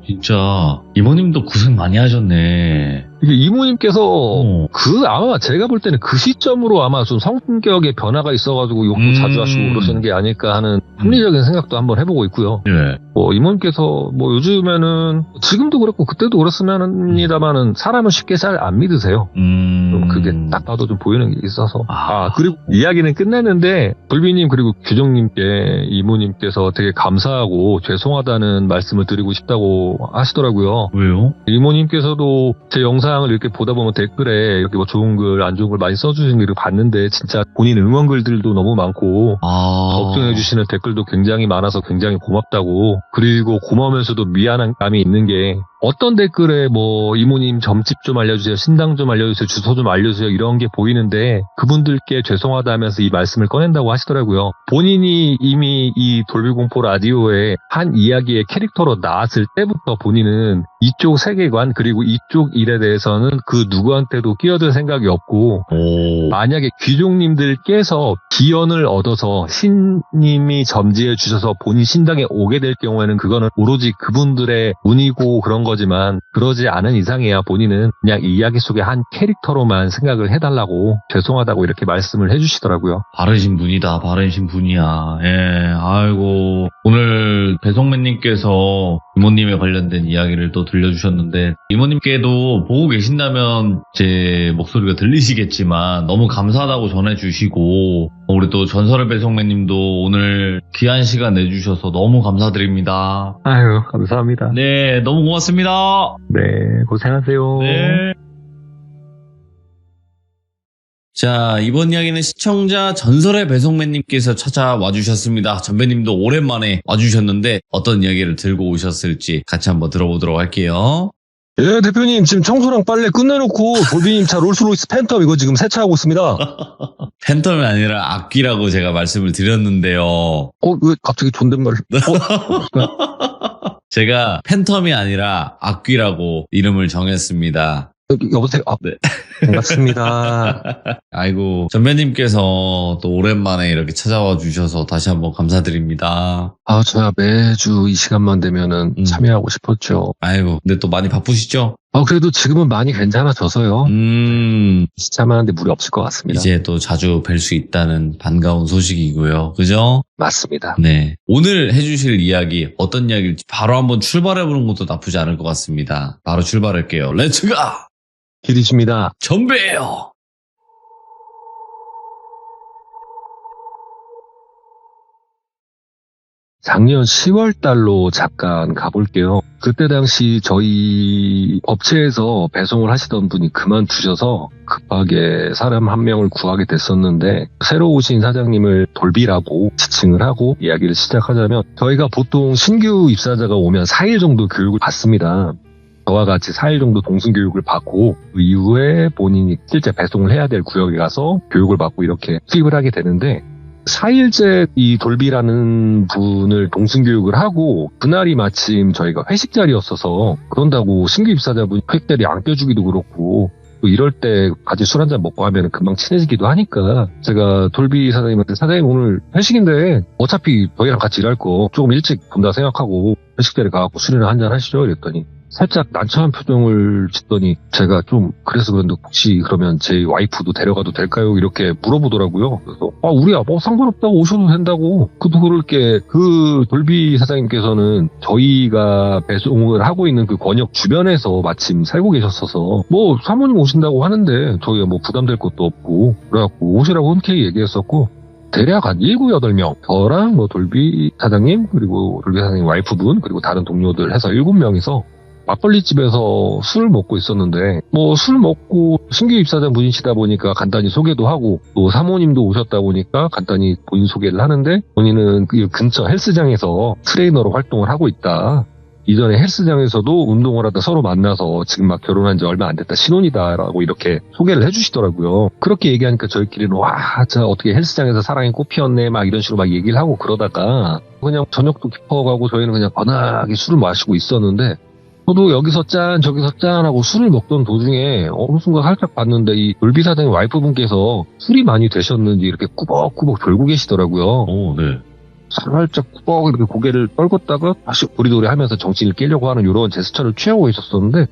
진짜 이모님도 고생 많이 하셨네. 이게 이모님께서 아마 제가 볼 때는 그 시점으로 아마 좀 성격의 변화가 있어가지고 욕도 자주 하시고 그러시는 게 아닐까 하는 합리적인 생각도 한번 해보고 있고요. 뭐 이모님께서 뭐 요즘에는 지금도 그렇고 그때도 그렇습니다만은 사람은 쉽게 잘 안 믿으세요. 좀 그게 딱 봐도 좀 보이는 게 있어서. 그리고 이야기는 끝냈는데 불비님 그리고 규정님께 이모님께서 되게 감사하고 죄송하다는 말씀을 드리고 싶다고 하시더라고요. 왜요? 이모님께서도 제 영상을 이렇게 보다 보면 댓글에 이렇게 뭐 좋은 글, 안 좋은 글 많이 써주시는 걸 봤는데 진짜 본인 응원글들도 너무 많고 걱정해주시는 댓글도 굉장히 많아서 굉장히 고맙다고 그리고 고마우면서도 미안한 감이 있는 게 어떤 댓글에 뭐 이모님 점집 좀 알려주세요, 신당 좀 알려주세요, 주소 좀 알려주세요 이런 게 보이는데 그분들께 죄송하다면서 이 말씀을 꺼낸다고 하시더라고요. 본인이 이미 이 돌비공포 라디오에 한 이야기의 캐릭터로 나왔을 때부터 본인은 이쪽 세계관 그리고 이쪽 일에 대해서는 그 누구한테도 끼어들 생각이 없고 만약에 귀족님들께서 기연을 얻어서 신님이 점지해 주셔서 본인 신당에 오게 될 경우에는 그거는 오로지 그분들의 운이고 그런 거지만 그러지 않은 이상이야 본인은 그냥 이 이야기 속의 한 캐릭터로만 생각을 해달라고 죄송하다고 이렇게 말씀을 해주시더라고요. 바르신 분이다, 바르신 분이야. 예, 아이고. 오늘 배송맨님께서 이모님에 관련된 이야기를 또 들려주셨는데, 이모님께도 보고 계신다면 제 목소리가 들리시겠지만, 너무 감사하다고 전해주시고, 우리 또 전설의 배송맨님도 오늘 귀한 시간 내주셔서 너무 감사드립니다. 아유, 감사합니다. 네, 너무 고맙습니다. 네, 고생하세요. 네. 자, 이번 이야기는 시청자 전설의 배송맨님께서 찾아와 주셨습니다. 전배님도 오랜만에 와주셨는데 어떤 이야기를 들고 오셨을지 같이 한번 들어보도록 할게요. 예, 대표님, 지금 청소랑 빨래 끝내놓고, 돌비님 차 롤스로이스 팬텀 이거 지금 세차하고 있습니다. 팬텀이 아니라 악귀라고 제가 말씀을 드렸는데요. 왜 갑자기 존댓말? 제가 팬텀이 아니라 악귀라고 이름을 정했습니다. 여보세요? 네. 반갑습니다. 아이고, 전배님께서 또 오랜만에 이렇게 찾아와 주셔서 다시 한번 감사드립니다. 저야 매주 이 시간만 되면은 참여하고 싶었죠. 아이고, 근데 또 많이 바쁘시죠? 그래도 지금은 많이 괜찮아져서요. 시참하는데 무리 없을 것 같습니다. 이제 또 자주 뵐 수 있다는 반가운 소식이고요. 그죠? 맞습니다. 네. 오늘 해주실 이야기, 어떤 이야기일지 바로 한번 출발해보는 것도 나쁘지 않을 것 같습니다. 바로 출발할게요. 렛츠가! 길이십니다. 전배예요! 작년 10월 달로 잠깐 가볼게요. 그때 당시 저희 업체에서 배송을 하시던 분이 그만두셔서 급하게 사람 한 명을 구하게 됐었는데 새로 오신 사장님을 돌비라고 지칭을 하고 이야기를 시작하자면 저희가 보통 신규 입사자가 오면 4일 정도 교육을 받습니다. 저와 같이 4일 정도 동승교육을 받고 그 이후에 본인이 실제 배송을 해야 될 구역에 가서 교육을 받고 이렇게 수입을 하게 되는데 4일째 이 돌비라는 분을 동승교육을 하고 그날이 마침 저희가 회식 자리였어서 그런다고 신규 입사자분이 회식 자리 안 껴주기도 그렇고 또 이럴 때 같이 술 한잔 먹고 하면 금방 친해지기도 하니까 제가 돌비 사장님한테 사장님 오늘 회식인데 어차피 저희랑 같이 일할 거 조금 일찍 본다 생각하고 회식 자리 가갖고 술이나 한잔 하시죠 이랬더니 살짝 난처한 표정을 짓더니 제가 좀 그래서 그런데 혹시 그러면 제 와이프도 데려가도 될까요? 이렇게 물어보더라고요. 그래서 우리야 뭐 상관없다고 오셔도 된다고. 그렇게 그 돌비 사장님께서는 저희가 배송을 하고 있는 그 권역 주변에서 마침 살고 계셨어서 뭐 사모님 오신다고 하는데 저희가 뭐 부담될 것도 없고 그래갖고 오시라고 흔쾌히 얘기했었고 대략 한 7, 8명 저랑 뭐 돌비 사장님 그리고 돌비 사장님 와이프분 그리고 다른 동료들 해서 7명이서 막걸리집에서 술을 먹고 있었는데 뭐 술 먹고 신규 입사자 분이시다 보니까 간단히 소개도 하고 또 사모님도 오셨다 보니까 간단히 본인 소개를 하는데 본인은 그 근처 헬스장에서 트레이너로 활동을 하고 있다. 이전에 헬스장에서도 운동을 하다 서로 만나서 지금 막 결혼한 지 얼마 안 됐다 신혼이다라고 이렇게 소개를 해주시더라고요. 그렇게 얘기하니까 저희끼리는 와 진짜 어떻게 헬스장에서 사랑이 꽃피었네 막 이런 식으로 막 얘기를 하고 그러다가 그냥 저녁도 깊어가고 저희는 그냥 편하게 술을 마시고 있었는데 저도 여기서 짠 저기서 짠 하고 술을 먹던 도중에 어느 순간 살짝 봤는데 이 돌비 사장님 와이프분께서 술이 많이 되셨는지 이렇게 꾸벅꾸벅 졸고 계시더라고요. 오, 네. 살짝 꾸벅 이렇게 고개를 떨궜다가 다시 도리도리 하면서 정신을 깨려고 하는 이런 제스처를 취하고 있었었는데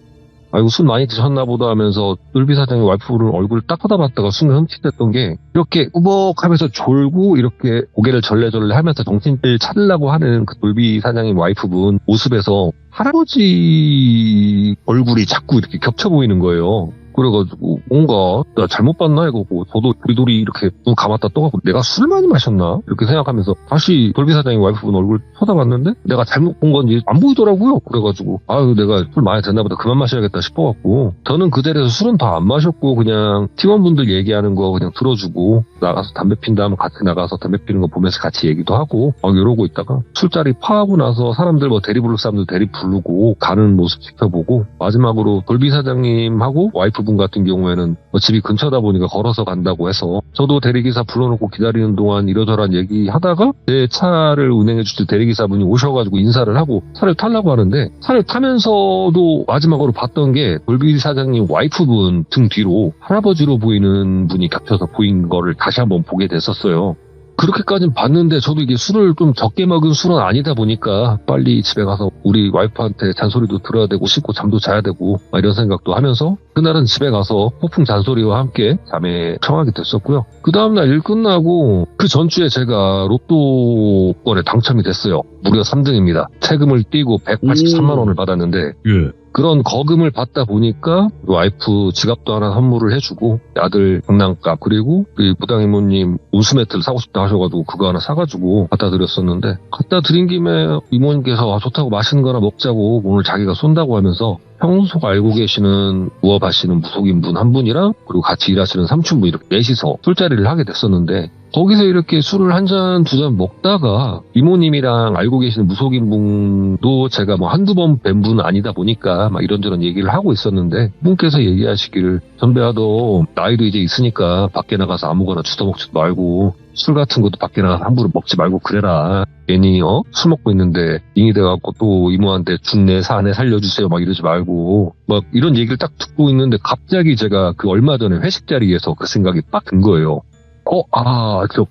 아이고 술 많이 드셨나 보다 하면서 돌비 사장님 와이프를 얼굴을 딱 쳐다봤다가 순간 흠칫했던 게 이렇게 꾸벅 하면서 졸고 이렇게 고개를 절레절레 하면서 정신을 찾으려고 하는 그 돌비 사장님 와이프분 모습에서 할아버지 얼굴이 자꾸 이렇게 겹쳐 보이는 거예요. 그래가지고 뭔가 나 잘못 봤나 이거고 저도 도리도리 이렇게 눈 감았다 떠가고 내가 술 많이 마셨나 이렇게 생각하면서 다시 돌비 사장이 와이프분 얼굴 쳐다봤는데 내가 잘못 본 건지 안 보이더라고요. 그래가지고 아유 내가 술 많이 됐나 보다 그만 마셔야겠다 싶어갖고 저는 그 자리에서 술은 다 안 마셨고 그냥 팀원분들 얘기하는 거 그냥 들어주고 나가서 담배 핀다 하면 같이 나가서 담배 피는 거 보면서 같이 얘기도 하고 막 이러고 있다가 술자리 파하고 나서 사람들 뭐 대리 부를 사람들 대리 부르고 가는 모습 지켜보고 마지막으로 돌비 사장님하고 와이프분 같은 경우에는 뭐 집이 근처다 보니까 걸어서 간다고 해서 저도 대리기사 불러놓고 기다리는 동안 이러저러한 얘기하다가 내 차를 운행해주실 대리기사분이 오셔가지고 인사를 하고 차를 타려고 하는데 차를 타면서도 마지막으로 봤던 게 돌비 사장님 와이프분 등 뒤로 할아버지로 보이는 분이 겹쳐서 보인 거를 다시 한번 보게 됐었어요. 그렇게까지는 봤는데 저도 이게 술을 좀 적게 먹은 술은 아니다 보니까 빨리 집에 가서 우리 와이프한테 잔소리도 들어야 되고 씻고 잠도 자야 되고 이런 생각도 하면서 그날은 집에 가서 폭풍 잔소리와 함께 잠에 청하게 됐었고요. 그 다음날 일 끝나고 그 전주에 제가 로또권에 당첨이 됐어요. 무려 3등입니다. 세금을 떼고 183만 원을 받았는데 예. 그런 거금을 받다 보니까 와이프 지갑도 하나 선물을 해주고 아들 장난감 그리고 그 부당 이모님 온수매트를 사고 싶다 하셔가지고 그거 하나 사가지고 갖다 드렸었는데 갖다 드린 김에 이모님께서 좋다고 맛있는 거나 먹자고 오늘 자기가 쏜다고 하면서 평소 알고 계시는 부업하시는 무속인분 한 분이랑 그리고 같이 일하시는 삼촌분 이렇게 넷이서 술자리를 하게 됐었는데 거기서 이렇게 술을 한 잔, 두 잔 먹다가 이모님이랑 알고 계시는 무속인분도 제가 뭐 한두 번 뵌 분은 아니다 보니까 막 이런저런 얘기를 하고 있었는데 분께서 얘기하시기를 선배야 너 나이도 이제 있으니까 밖에 나가서 아무거나 주워먹지도 말고 술 같은 것도 밖에 나가서 함부로 먹지 말고 그래라. 괜히 술 먹고 있는데 잉이 돼갖고 또 이모한테 죽네 사네 살려주세요 막 이러지 말고 막 이런 얘기를 딱 듣고 있는데 갑자기 제가 그 얼마 전에 회식 자리에서 그 생각이 빡 든 거예요.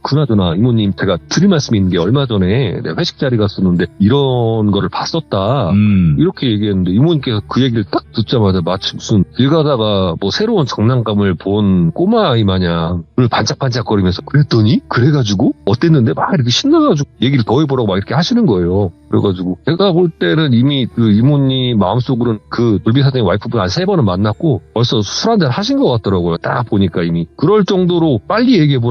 그나저나 이모님 제가 드릴 말씀이 있는 게 얼마 전에 내가 회식 자리 갔었는데 이런 거를 봤었다. 이렇게 얘기했는데 이모님께서 그 얘기를 딱 듣자마자 마치 무슨 길 가다가 뭐 새로운 장난감을 본 꼬마아이 마냥 눈을 반짝반짝거리면서 그랬더니 그래가지고 어땠는데 막 이렇게 신나가지고 얘기를 더 해보라고 막 이렇게 하시는 거예요. 그래가지고 제가 볼 때는 이미 그 이모님 마음속으로는 그 돌비 사장님 와이프분 한 3번은 만났고 벌써 술 한잔 하신 것 같더라고요. 딱 보니까 이미 그럴 정도로 빨리 얘기해보라고.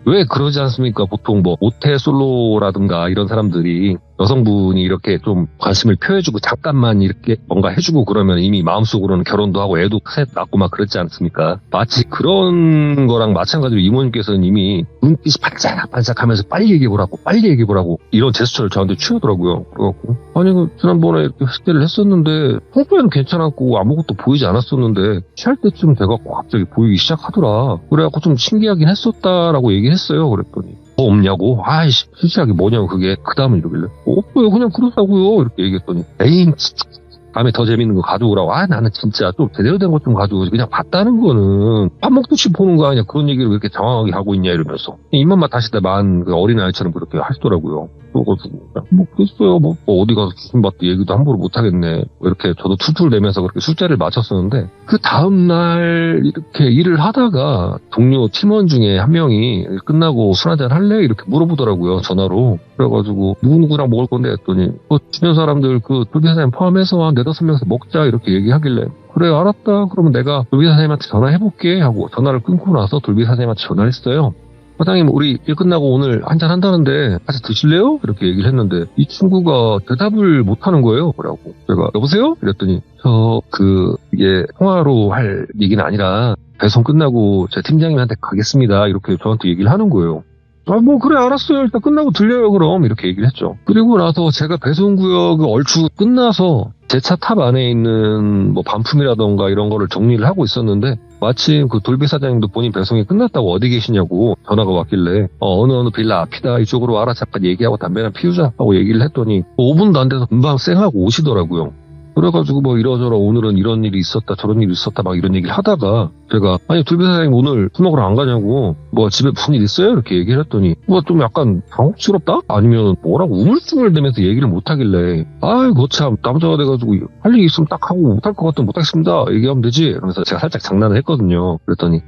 왜 그러지 않습니까? 보통 뭐 모태 솔로라든가 이런 사람들이 여성분이 이렇게 좀 관심을 표해주고 잠깐만 이렇게 뭔가 해주고 그러면 이미 마음속으로는 결혼도 하고 애도 셋 낳고 막 그렇지 않습니까? 마치 그런 거랑 마찬가지로 이모님께서는 이미 눈빛이 반짝반짝하면서 빨리 얘기해보라고 이런 제스처를 저한테 취하더라고요. 그래갖고 아니 지난번에 이렇게 회식대를 했었는데 평소에는 괜찮았고 아무것도 보이지 않았었는데 취할 때쯤 돼갖고 갑자기 보이기 시작하더라. 그래갖고 좀 신기하긴 했었다라고 얘기했어요. 그랬더니 뭐 없냐고? 아이씨, 실시하게 뭐냐고, 그게. 그 다음에 이러길래. 없어요, 그냥 그렇다고요. 이렇게 얘기했더니. 에잉, 다음에 더 재밌는 거 가져오라고. 나는 진짜 좀 제대로 된 것 좀 가져오지. 그냥 봤다는 거는 밥 먹듯이 보는 거 아니야. 그런 얘기를 왜 이렇게 장황하게 하고 있냐, 이러면서. 입만 다시다 만 그 어린아이처럼 그렇게 하시더라고요. 그래가지고, 글쎄요, 어디 가서 귀신받도 얘기도 함부로 못하겠네. 이렇게 저도 툴툴대면서 그렇게 술자리를 마쳤었는데, 그 다음날 이렇게 일을 하다가 동료 팀원 중에 한 명이 끝나고 술 한잔 할래? 이렇게 물어보더라고요, 전화로. 그래가지고, 누구누구랑 먹을 건데 했더니, 주변 사람들 그 돌비 사장님 포함해서 한 4-5명에서 먹자, 이렇게 얘기하길래, 그래, 알았다. 그러면 내가 돌비 사장님한테 전화해볼게. 하고 전화를 끊고 나서 돌비 사장님한테 전화했어요. 사장님 우리 일 끝나고 오늘 한잔 한다는데 같이 드실래요? 이렇게 얘기를 했는데 이 친구가 대답을 못하는 거예요. 그래갖고 제가 여보세요? 이랬더니 이게 통화로 할 얘기는 아니라 배송 끝나고 제 팀장님한테 가겠습니다. 이렇게 저한테 얘기를 하는 거예요. 그래 알았어요. 일단 끝나고 들려요 그럼 이렇게 얘기를 했죠. 그리고 나서 제가 배송구역을 얼추 끝나서 제 차 탑 안에 있는 뭐 반품이라던가 이런 거를 정리를 하고 있었는데 마침 그 돌비 사장님도 본인 배송이 끝났다고 어디 계시냐고 전화가 왔길래 어느 빌라 앞이다 이쪽으로 와라 잠깐 얘기하고 담배나 피우자 하고 얘기를 했더니 5분도 안 돼서 금방 쌩하고 오시더라고요. 그래가지고 뭐 이러저러 오늘은 이런 일이 있었다 저런 일이 있었다 막 이런 얘기를 하다가 제가 아니 돌비 사장님 오늘 술 먹으러 안 가냐고 뭐 집에 무슨 일 있어요? 이렇게 얘기를 했더니 뭐 좀 약간 당혹스럽다? 아니면 뭐라고 우물쭈물대면서 얘기를 못하길래 아이고 참 남자가 돼가지고 할 얘기 있으면 딱 하고 못할 것 같으면 못하겠습니다 얘기하면 되지 이러면서 제가 살짝 장난을 했거든요. 그랬더니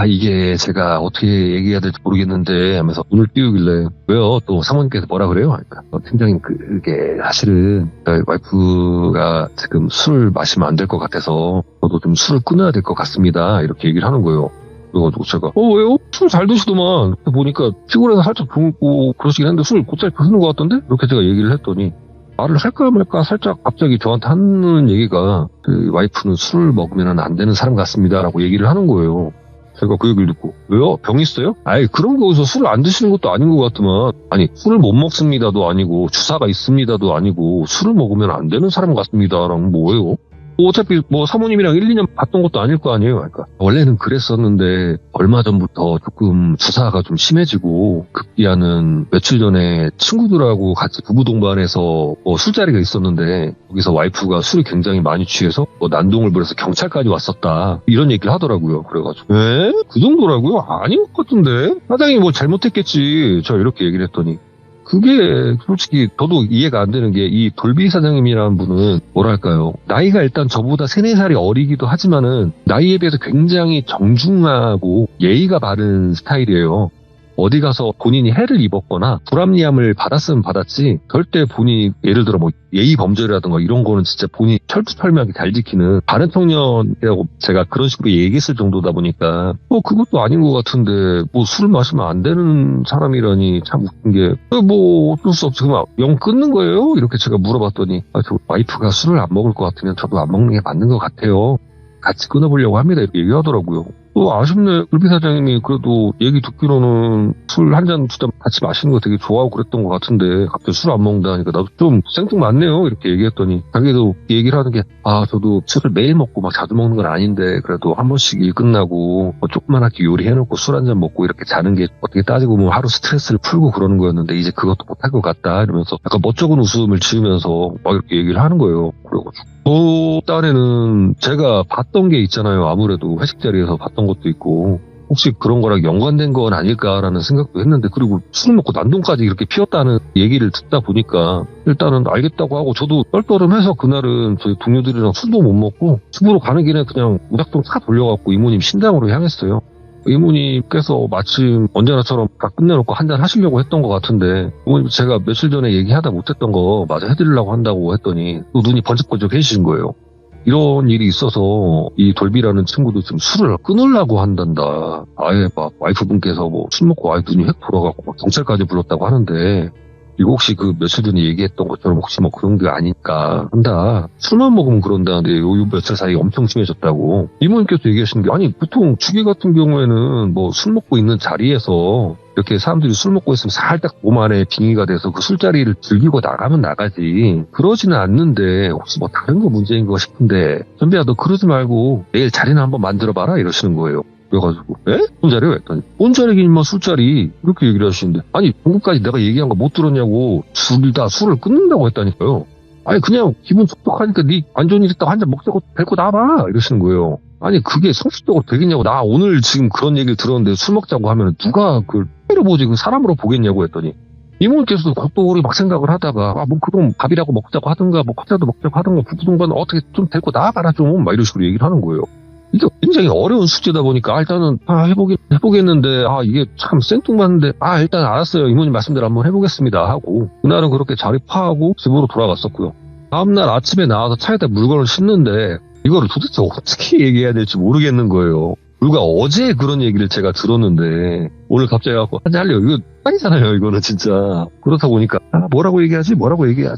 이게 제가 어떻게 얘기해야 될지 모르겠는데 하면서 눈을 띄우길래 왜요? 또 사모님께서 뭐라 그래요? 그러니까 팀장님 그게 사실은 저희 와이프가 지금 술을 마시면 안 될 것 같아서 저도 좀 술을 끊어야 될 것 같습니다. 이렇게 얘기를 하는 거예요. 그래가지고 제가 왜요? 술 잘 드시더만 보니까 피곤해서 살짝 굶고 그러시긴 했는데 술 곧잘 드시는 것 같던데? 이렇게 제가 얘기를 했더니 말을 할까 말까 살짝 갑자기 저한테 하는 얘기가 그 와이프는 술을 먹으면 안 되는 사람 같습니다 라고 얘기를 하는 거예요. 제가 그 얘기를 듣고 왜요? 병 있어요? 그런 거에서 술을 안 드시는 것도 아닌 것 같더만 아니 술을 못 먹습니다도 아니고 주사가 있습니다도 아니고 술을 먹으면 안 되는 사람 같습니다라는 뭐예요? 어차피 사모님이랑 1, 2년 봤던 것도 아닐 거 아니에요. 그러니까 원래는 그랬었는데 얼마 전부터 조금 주사가 좀 심해지고 급기야는 며칠 전에 친구들하고 같이 부부 동반해서 술자리가 있었는데 거기서 와이프가 술이 굉장히 많이 취해서 난동을 부려서 경찰까지 왔었다 이런 얘기를 하더라고요. 그래가지고 그 정도라고요? 아닌 것 같은데 사장님이 잘못했겠지. 저 이렇게 얘기를 했더니 그게 솔직히 저도 이해가 안 되는 게 이 돌비 사장님이라는 분은 뭐랄까요. 나이가 일단 저보다 3, 4살이 어리기도 하지만은 나이에 비해서 굉장히 정중하고 예의가 바른 스타일이에요. 어디 가서 본인이 해를 입었거나 불합리함을 받았으면 받았지 절대 본인이 예를 들어 예의 범절이라든가 이런 거는 진짜 본인이 철두철미하게 잘 지키는 바른 청년이라고 제가 그런 식으로 얘기했을 정도다 보니까 그것도 아닌 것 같은데 술 마시면 안 되는 사람이라니 참 웃긴 게 어쩔 수 없이 그만 영 끊는 거예요? 이렇게 제가 물어봤더니 저 와이프가 술을 안 먹을 것 같으면 저도 안 먹는 게 맞는 것 같아요. 같이 끊어보려고 합니다. 이렇게 얘기하더라고요. 아쉽네. 불비 사장님이 그래도 얘기 듣기로는 술 한 잔, 2잔 같이 마시는 거 되게 좋아하고 그랬던 것 같은데 갑자기 술 안 먹는다니까 나도 좀 생뚱맞네요. 이렇게 얘기했더니 자기도 얘기를 하는 게 저도 술을 매일 먹고 막 자주 먹는 건 아닌데 그래도 한 번씩 일 끝나고 조그만하게 요리해놓고 술 한 잔 먹고 이렇게 자는 게 어떻게 따지고 보면 하루 스트레스를 풀고 그러는 거였는데 이제 그것도 못할 것 같다 이러면서 약간 멋쩍은 웃음을 지으면서 막 이렇게 얘기를 하는 거예요. 그래가지고 딴에는 제가 봤던 게 있잖아요. 아무래도 회식 자리에서 봤던 것도 있고 혹시 그런 거랑 연관된 건 아닐까라는 생각도 했는데 그리고 술 먹고 난동까지 이렇게 피웠다는 얘기를 듣다 보니까 일단은 알겠다고 하고 저도 떨떠름해서 그날은 저희 동료들이랑 술도 못 먹고 집으로 가는 길에 그냥 무작정 차 돌려갖고 이모님 신당으로 향했어요. 이모님께서 마침 언제나처럼 다 끝내놓고 한잔 하시려고 했던 것 같은데 이모님 제가 며칠 전에 얘기하다 못했던 거 마저 해드리려고 한다고 했더니 또 눈이 번쩍번쩍 해지신 거예요. 이런 일이 있어서 이 돌비라는 친구도 지금 술을 끊으려고 한단다. 아예 막 와이프분께서 술 먹고 아예 눈이 획 돌아가고 경찰까지 불렀다고 하는데 이거 혹시 그 며칠 전에 얘기했던 것처럼 혹시 그런 게 아닐까 한다. 술만 먹으면 그런다는데 요 며칠 사이에 엄청 심해졌다고. 이모님께서 얘기하시는 게 아니 보통 주기 같은 경우에는 술 먹고 있는 자리에서 이렇게 사람들이 술 먹고 있으면 살짝 몸 안에 빙의가 돼서 그 술자리를 즐기고 나가면 나가지. 그러지는 않는데 혹시 다른 거 문제인 거 싶은데 선배야 너 그러지 말고 내일 자리나 한번 만들어봐라 이러시는 거예요. 그래가지고 술자리요? 했더니 뭔 자리긴 술자리 이렇게 얘기를 하시는데 아니 방금까지 내가 얘기한 거 못 들었냐고 둘 다 술을 끊는다고 했다니까요. 아니 그냥 기분 촉촉하니까 네 안 좋은 일 있다고 한 잔 먹자고 데리고 나와봐 이러시는 거예요. 아니 그게 상식적으로 되겠냐고. 나 오늘 지금 그런 얘기를 들었는데 술 먹자고 하면 누가 그걸 X로 보지 그 사람으로 보겠냐고 했더니 이모님께서도 겉도리 막 생각을 하다가 그럼 밥이라고 먹자고 하든가 과자도 먹자고 하든가 부부 동반 어떻게 좀 데리고 나와봐라 좀 이런 식으로 얘기를 하는 거예요. 이게 굉장히 어려운 숙제다 보니까 일단은 해보겠는데 이게 참 생뚱맞는데 일단 알았어요. 이모님 말씀대로 한번 해보겠습니다 하고 그날은 그렇게 자리 파하고 집으로 돌아갔었고요. 다음날 아침에 나와서 차에다 물건을 싣는데 이거를 도대체 어떻게 얘기해야 될지 모르겠는 거예요. 불과 어제 그런 얘기를 제가 들었는데 오늘 갑자기 갖고 한잔 하려고 이거 아니잖아요. 이거는 진짜. 그렇다 보니까 뭐라고 얘기하지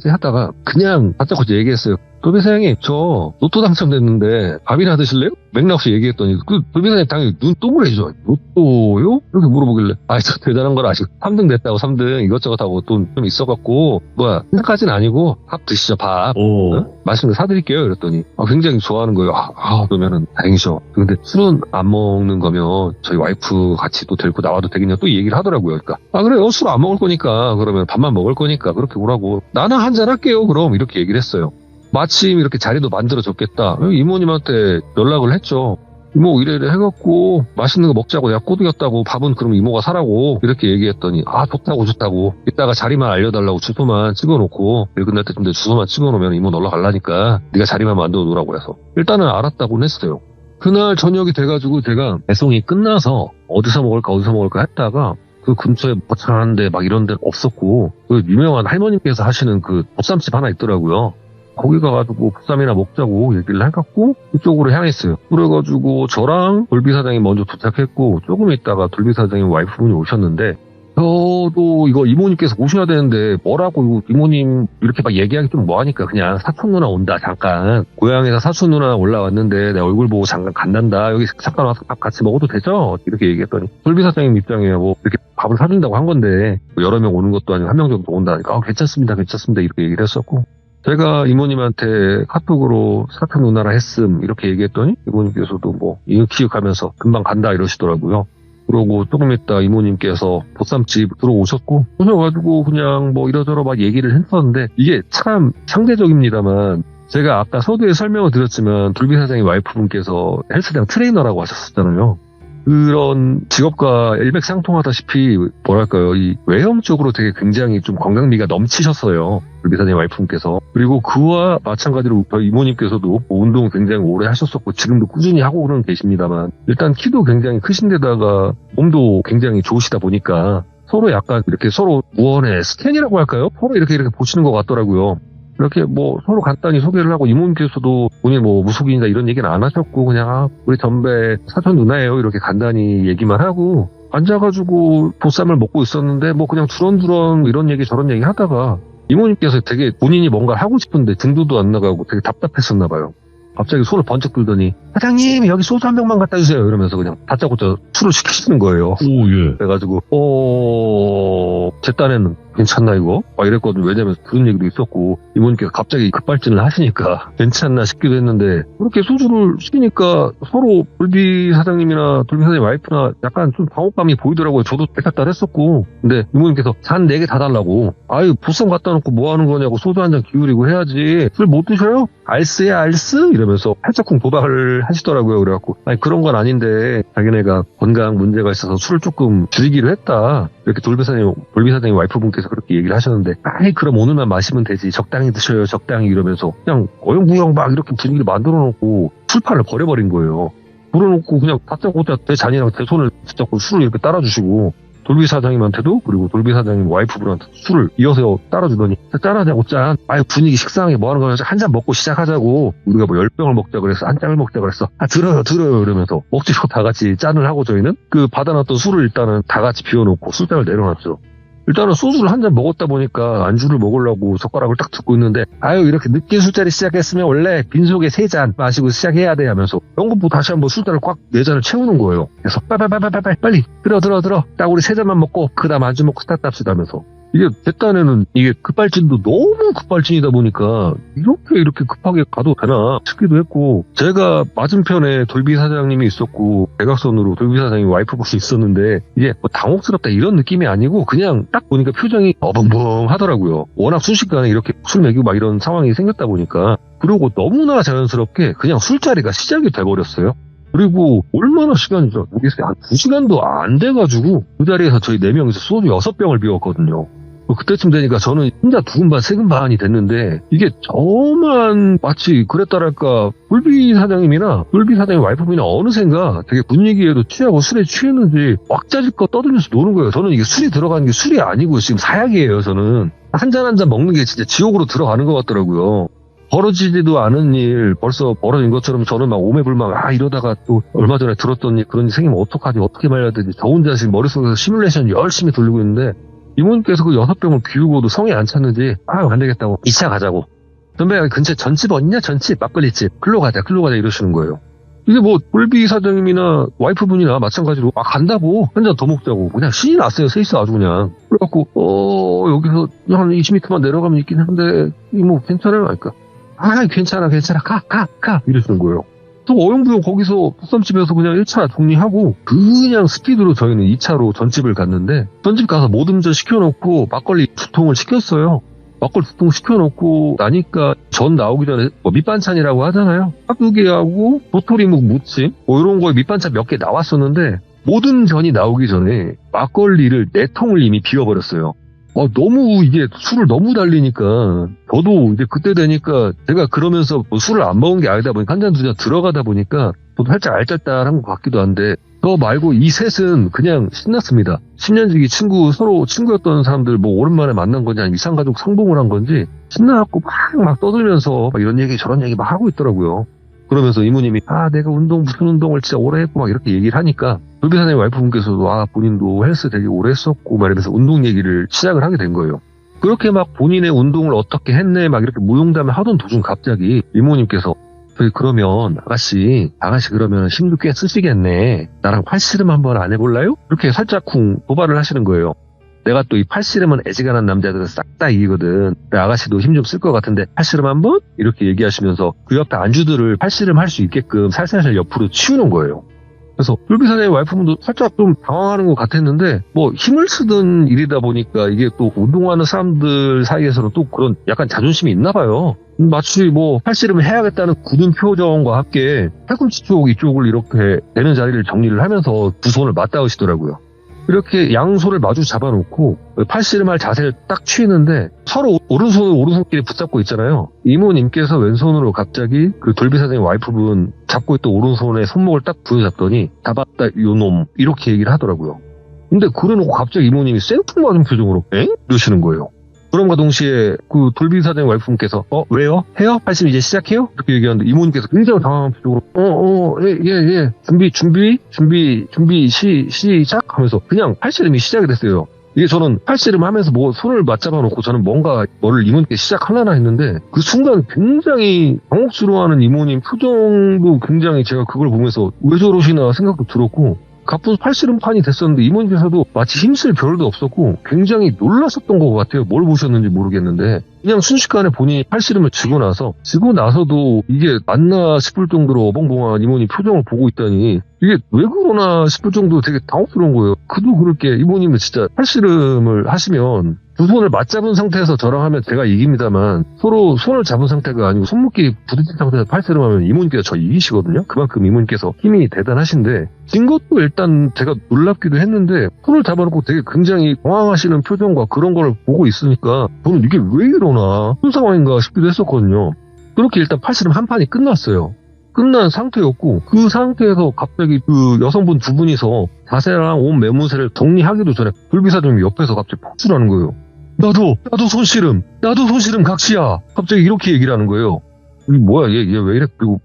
하다가 그냥 다짜고짜 얘기했어요. 돌비 사장님 저 로또 당첨됐는데 밥이나 드실래요? 맥락 없이 얘기했더니 돌비 사장님 당연히 눈 동그래지죠. 로또요? 이렇게 물어보길래 저 대단한 걸 아시고 3등 됐다고 3등 이것저것 하고 돈 좀 있어갖고 한잔까지는 아니고 밥 드시죠 밥. 맛있는 거 사드릴게요. 이랬더니 굉장히 좋아하는 거예요. 그러면은 다행이죠. 근데 술은 안 먹는 거면 저희 와이프 같이 또 데리고 나와도 되겠냐 또 얘기를 하더라고요. 그러니까 그래요 술 안 먹을 거니까 그러면 밥만 먹을 거니까 그렇게 오라고. 나는 한잔 할게요 그럼 이렇게 얘기를 했어요. 마침 이렇게 자리도 만들어줬겠다. 이모님한테 연락을 했죠. 이모 이래 해갖고 맛있는 거 먹자고 내가 꼬드겼다고 밥은 그럼 이모가 사라고 이렇게 얘기했더니 좋다고 이따가 자리만 알려달라고 주소만 찍어놓고 일 끝날 때쯤 주소만 찍어놓으면 이모 놀러 가려니까 네가 자리만 만들어 놓으라고 해서 일단은 알았다고는 했어요. 그날 저녁이 돼가지고 제가 배송이 끝나서 어디서 먹을까 했다가 그 근처에 거창한데 막 이런 데는 없었고 그 유명한 할머님께서 하시는 그 보쌈집 하나 있더라고요. 거기 가가지고 보쌈이나 먹자고 얘기를 해갖고 그쪽으로 향했어요. 그래가지고 저랑 돌비 사장이 먼저 도착했고 조금 있다가 돌비 사장님 와이프분이 오셨는데 저도 이거 이모님께서 오셔야 되는데 뭐라고 이모님 이렇게 막 얘기하기 좀 뭐하니까 그냥 사촌 누나 온다 잠깐 고향에서 사촌 누나 올라왔는데 내 얼굴 보고 잠깐 간단다 여기 잠깐 와서 밥 같이 먹어도 되죠? 이렇게 얘기했더니 돌비 사장님 입장에 뭐 이렇게 밥을 사준다고 한 건데 뭐 여러 명 오는 것도 아니고 한 명 정도 온다니까 괜찮습니다 이렇게 얘기를 했었고 제가 이모님한테 카톡으로 사촌 누나라 했음 이렇게 얘기했더니 이모님께서도 뭐 이윽기윽하면서 금방 간다 이러시더라고요. 그러고 조금 있다 이모님께서 보쌈집 들어오셨고 오셔가지고 그냥 뭐 이러저러 막 얘기를 했었는데 이게 참 상대적입니다만 제가 아까 서두에 설명을 드렸지만 돌비 사장님 와이프분께서 헬스장 트레이너라고 하셨었잖아요. 그런 직업과 일맥상통하다시피 뭐랄까요 이 외형적으로 되게 굉장히 좀 건강미가 넘치셨어요. 돌비 사장님 와이프분께서. 그리고 그와 마찬가지로 저희 이모님께서도 운동 굉장히 오래 하셨었고 지금도 꾸준히 하고 그러는 계십니다만 일단 키도 굉장히 크신데다가 몸도 굉장히 좋으시다 보니까 서로 약간 이렇게 서로 무언의 스캔이라고 할까요? 서로 이렇게 보시는 것 같더라고요. 이렇게 뭐 서로 간단히 소개를 하고 이모님께서도 본인 뭐 무속인이다 이런 얘기는 안 하셨고 그냥 우리 전배 사촌 누나예요 이렇게 간단히 얘기만 하고 앉아가지고 보쌈을 먹고 있었는데 뭐 그냥 두런두런 이런 얘기 저런 얘기 하다가 이모님께서 되게 본인이 뭔가 하고 싶은데 등도도 안 나가고 되게 답답했었나 봐요. 갑자기 손을 번쩍 들더니 사장님 여기 소주 한 병만 갖다 주세요 이러면서 그냥 다짜고짜 술을 시키시는 거예요. 오, 예. 그래가지고 제 딴에는 괜찮나 이거? 막 이랬거든요. 왜냐면 그런 얘기도 있었고 이모님께서 갑자기 급발진을 하시니까 괜찮나 싶기도 했는데 그렇게 소주를 시키니까 서로 돌비 사장님이나 돌비 사장님 와이프나 약간 좀 당혹감이 보이더라고요. 저도 딸딸했었고 근데 이모님께서 잔 4개 다 달라고 아유 보쌈 갖다 놓고 뭐 하는 거냐고 소주 한 잔 기울이고 해야지 술 못 드셔요? 알스야 알스? 이러면서 팔짝쿵 도박을 하시더라고요. 그래갖고 아니 그런 건 아닌데 자기네가 건강 문제가 있어서 술을 조금 줄이기로 했다 이렇게 돌비 사장님 와이프분께서 그렇게 얘기를 하셨는데 아이 그럼 오늘만 마시면 되지 적당히 드셔요 적당히 이러면서 그냥 어영부영 막 이렇게 분위기를 만들어 놓고 술판을 버려버린 거예요. 불어놓고 그냥 다짜고짜 제 잔이랑 제 손을 붙잡고 술을 이렇게 따라주시고 돌비 사장님한테도 그리고 돌비 사장님 와이프분한테 술을 이어서 따라주더니 짠하자고 짠 아유 분위기 식상하게 뭐 하는 거냐 한 잔 먹고 시작하자고 우리가 뭐 10병을 먹자 그래서 한 잔을 먹자 그랬어 들어요 이러면서 억지로 다 같이 짠을 하고 저희는 그 받아놨던 술을 일단은 다 같이 비워놓고 술잔을 내려놨죠. 일단은 소주를 한 잔 먹었다 보니까 안주를 먹으려고 젓가락을 딱 듣고 있는데 아유 이렇게 늦게 술자리 시작했으면 원래 빈속에 3잔 마시고 시작해야 돼 하면서 연금부 다시 한번 술자를 꽉 4잔을 채우는 거예요. 그래서 빨리 들어 딱 우리 3잔만 먹고 그 다음 안주 먹고 스타트 합시다 하면서 이게 제 딴에는 이게 급발진도 너무 급발진이다 보니까 이렇게 급하게 가도 되나 싶기도 했고 제가 맞은편에 돌비 사장님이 있었고 대각선으로 돌비 사장님 와이프분이 있었는데 이게 뭐 당혹스럽다 이런 느낌이 아니고 그냥 딱 보니까 표정이 어벙벙 하더라고요. 워낙 순식간에 이렇게 술 먹이고 막 이런 상황이 생겼다 보니까 그리고 너무나 자연스럽게 그냥 술자리가 시작이 돼버렸어요. 그리고 얼마나 시간이죠? 모르겠어요. 한 2시간도 안 돼가지고 그 자리에서 저희 4명이서 소주 6병을 비웠거든요. 그때쯤 되니까 저는 혼자 두근반 세근반이 됐는데 이게 저만 마치 그랬다랄까 돌비 사장님이나 돌비 사장님 와이프분이나 어느샌가 되게 분위기에도 취하고 술에 취했는지 왁자지껄 떠들면서 노는 거예요. 저는 이게 술이 들어가는 게 술이 아니고 지금 사약이에요. 저는 한 잔 한 잔 먹는 게 진짜 지옥으로 들어가는 것 같더라고요. 벌어지지도 않은 일 벌써 벌어진 것처럼 저는 막 오매불망 이러다가 또 얼마 전에 들었던 일 그런 일 생기면 어떡하지 어떻게 말해야 되지 저 혼자 지금 머릿속에서 시뮬레이션 열심히 돌리고 있는데 이모님께서 그 6병을 비우고도 성이 안 찼는지 안 되겠다고 2차 가자고 선배가 근처에 전집 어딨냐 전집 막걸리집 글로 가자 이러시는 거예요. 이게 뭐 돌비 사장님이나 와이프분이나 마찬가지로 간다고 한 잔 더 먹자고 그냥 신이 났어요. 셋이서 아주 그냥 그래갖고 여기서 한 20m만 내려가면 있긴 한데 이모 괜찮아요? 그러니까 괜찮아 가 이러시는 거예요. 또 어영부영 거기서 보쌈집에서 그냥 1차 정리하고 그냥 스피드로 저희는 2차로 전집을 갔는데 전집 가서 모듬전 시켜놓고 막걸리 2통을 시켰어요. 막걸리 2통 시켜놓고 나니까 전 나오기 전에 뭐 밑반찬이라고 하잖아요. 파두개하고 도토리묵 무침 뭐 이런 거에 밑반찬 몇 개 나왔었는데 모든 전이 나오기 전에 막걸리를 4통을 이미 비워버렸어요. 너무 이게 술을 너무 달리니까 저도 이제 그때 되니까 제가 그러면서 뭐 술을 안 먹은 게 아니다 보니까 한 잔 두 잔 들어가다 보니까 저도 살짝 알짤딸한 것 같기도 한데 저 말고 이 셋은 그냥 신났습니다. 10년지기 서로 친구였던 사람들 뭐 오랜만에 만난 건지 아니면 이상가족 상봉을 한 건지 신나갖고 막 떠들면서 막 이런 얘기 저런 얘기 막 하고 있더라고요. 그러면서 이모님이 내가 무슨 운동을 진짜 오래 했고 막 이렇게 얘기를 하니까 돌비사장님 와이프분께서도 본인도 헬스 되게 오래 했었고 막 이러면서 운동 얘기를 시작을 하게 된 거예요. 그렇게 막 본인의 운동을 어떻게 했네 막 이렇게 무용담을 하던 도중 갑자기 이모님께서 그러면 아가씨 그러면 힘도 꽤 쓰시겠네. 나랑 팔씨름 한번 안 해볼래요? 이렇게 살짝쿵 도발을 하시는 거예요. 내가 또 이 팔씨름은 애지간한 남자들은 싹 다 이기거든. 아가씨도 힘 좀 쓸 것 같은데 팔씨름 한번? 이렇게 얘기하시면서 그 옆에 안주들을 팔씨름 할 수 있게끔 살살살 옆으로 치우는 거예요. 그래서 돌비사장의 와이프분도 살짝 좀 당황하는 것 같았는데 뭐 힘을 쓰던 일이다 보니까 이게 또 운동하는 사람들 사이에서는 또 그런 약간 자존심이 있나 봐요. 마치 뭐 팔씨름을 해야겠다는 굳은 표정과 함께 팔꿈치 쪽 이쪽을 이렇게 되는 자리를 정리를 하면서 두 손을 맞닿으시더라고요. 이렇게 양손을 마주 잡아놓고 팔씨름할 자세를 딱 취했는데 서로 오른손을 오른손끼리 붙잡고 있잖아요. 이모님께서 왼손으로 갑자기 그 돌비사장의 와이프분 잡고 있던 오른손에 손목을 딱 부여잡더니 잡았다 요놈 이렇게 얘기를 하더라고요. 근데 그래놓고 갑자기 이모님이 생뚱맞은 표정으로 엥? 이러시는 거예요. 그럼과 동시에 그 돌비사장의 와이프분께서 왜요? 해요? 팔씨름 이제 시작해요? 이렇게 얘기하는데 이모님께서 굉장히 당황한 표정으로 예 준비 시작 하면서 그냥 팔씨름이 시작이 됐어요. 이게 저는 팔씨름 하면서 뭐 손을 맞잡아 놓고 저는 뭐를 이모님께 시작하려나 했는데 그 순간 굉장히 당혹스러워하는 이모님 표정도 굉장히 제가 그걸 보면서 왜 저러시나 생각도 들었고 가쁜 팔씨름판이 됐었는데 이모님께서도 마치 힘쓸 겨를도 없었고 굉장히 놀라셨던 것 같아요. 뭘 보셨는지 모르겠는데 그냥 순식간에 본인이 팔씨름을 지고 나서도 이게 맞나 싶을 정도로 어벙벙한 이모님 표정을 보고 있다니 이게 왜 그러나 싶을 정도로 되게 당혹스러운 거예요. 그도 그렇게 이모님은 진짜 팔씨름을 하시면 두 손을 맞잡은 상태에서 저랑 하면 제가 이깁니다만 서로 손을 잡은 상태가 아니고 손목끼리 부딪힌 상태에서 팔씨름하면 이모님께서 저 이기시거든요. 그만큼 이모님께서 힘이 대단하신데 진 것도 일단 제가 놀랍기도 했는데 손을 잡아놓고 되게 굉장히 당황하시는 표정과 그런 걸 보고 있으니까 저는 이게 왜 이러나 무슨 상황인가 싶기도 했었거든요. 그렇게 일단 팔씨름 한 판이 끝났어요. 끝난 상태였고 그 상태에서 갑자기 그 여성분 두 분이서 자세랑 옷 매무새를 정리하기도 전에 돌비사장님이 옆에서 갑자기 폭주를 하는 거예요. 나도 손씨름 각시야. 갑자기 이렇게 얘기를 하는 거예요. 뭐야 얘 왜 이래? 그리고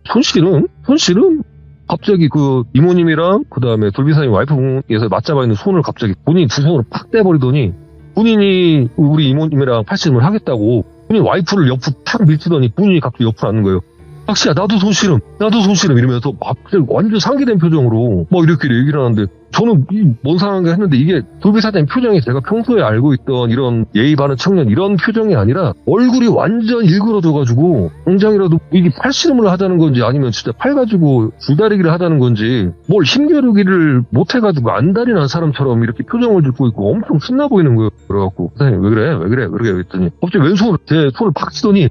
손씨름? 갑자기 그 이모님이랑 그 다음에 돌비사장님 와이프분께서 맞잡아 있는 손을 갑자기 본인이 두 손으로 팍 떼버리더니 본인이 우리 이모님이랑 팔씨름을 하겠다고 본인 와이프를 옆으로 탁 밀치더니 본인이 갑자기 옆으로 앉는 거예요. 각시야 나도 손씨름 이러면서 갑자기 완전 상기된 표정으로 막 이렇게 얘기를 하는데 저는 뭔 상황인가 했는데 이게 돌비사장님 표정이 제가 평소에 알고 있던 이런 예의 바른 청년 이런 표정이 아니라 얼굴이 완전 일그러져가지고 당장이라도 이게 팔씨름을 하자는 건지 아니면 진짜 팔 가지고 줄다리기를 하자는 건지 뭘 힘겨루기를 못해가지고 안달이 난 사람처럼 이렇게 표정을 짓고 있고 엄청 신나 보이는 거예요. 그래갖고 사장님 왜 그래 그랬더니 갑자기 왼손으로 제 손을 팍 치더니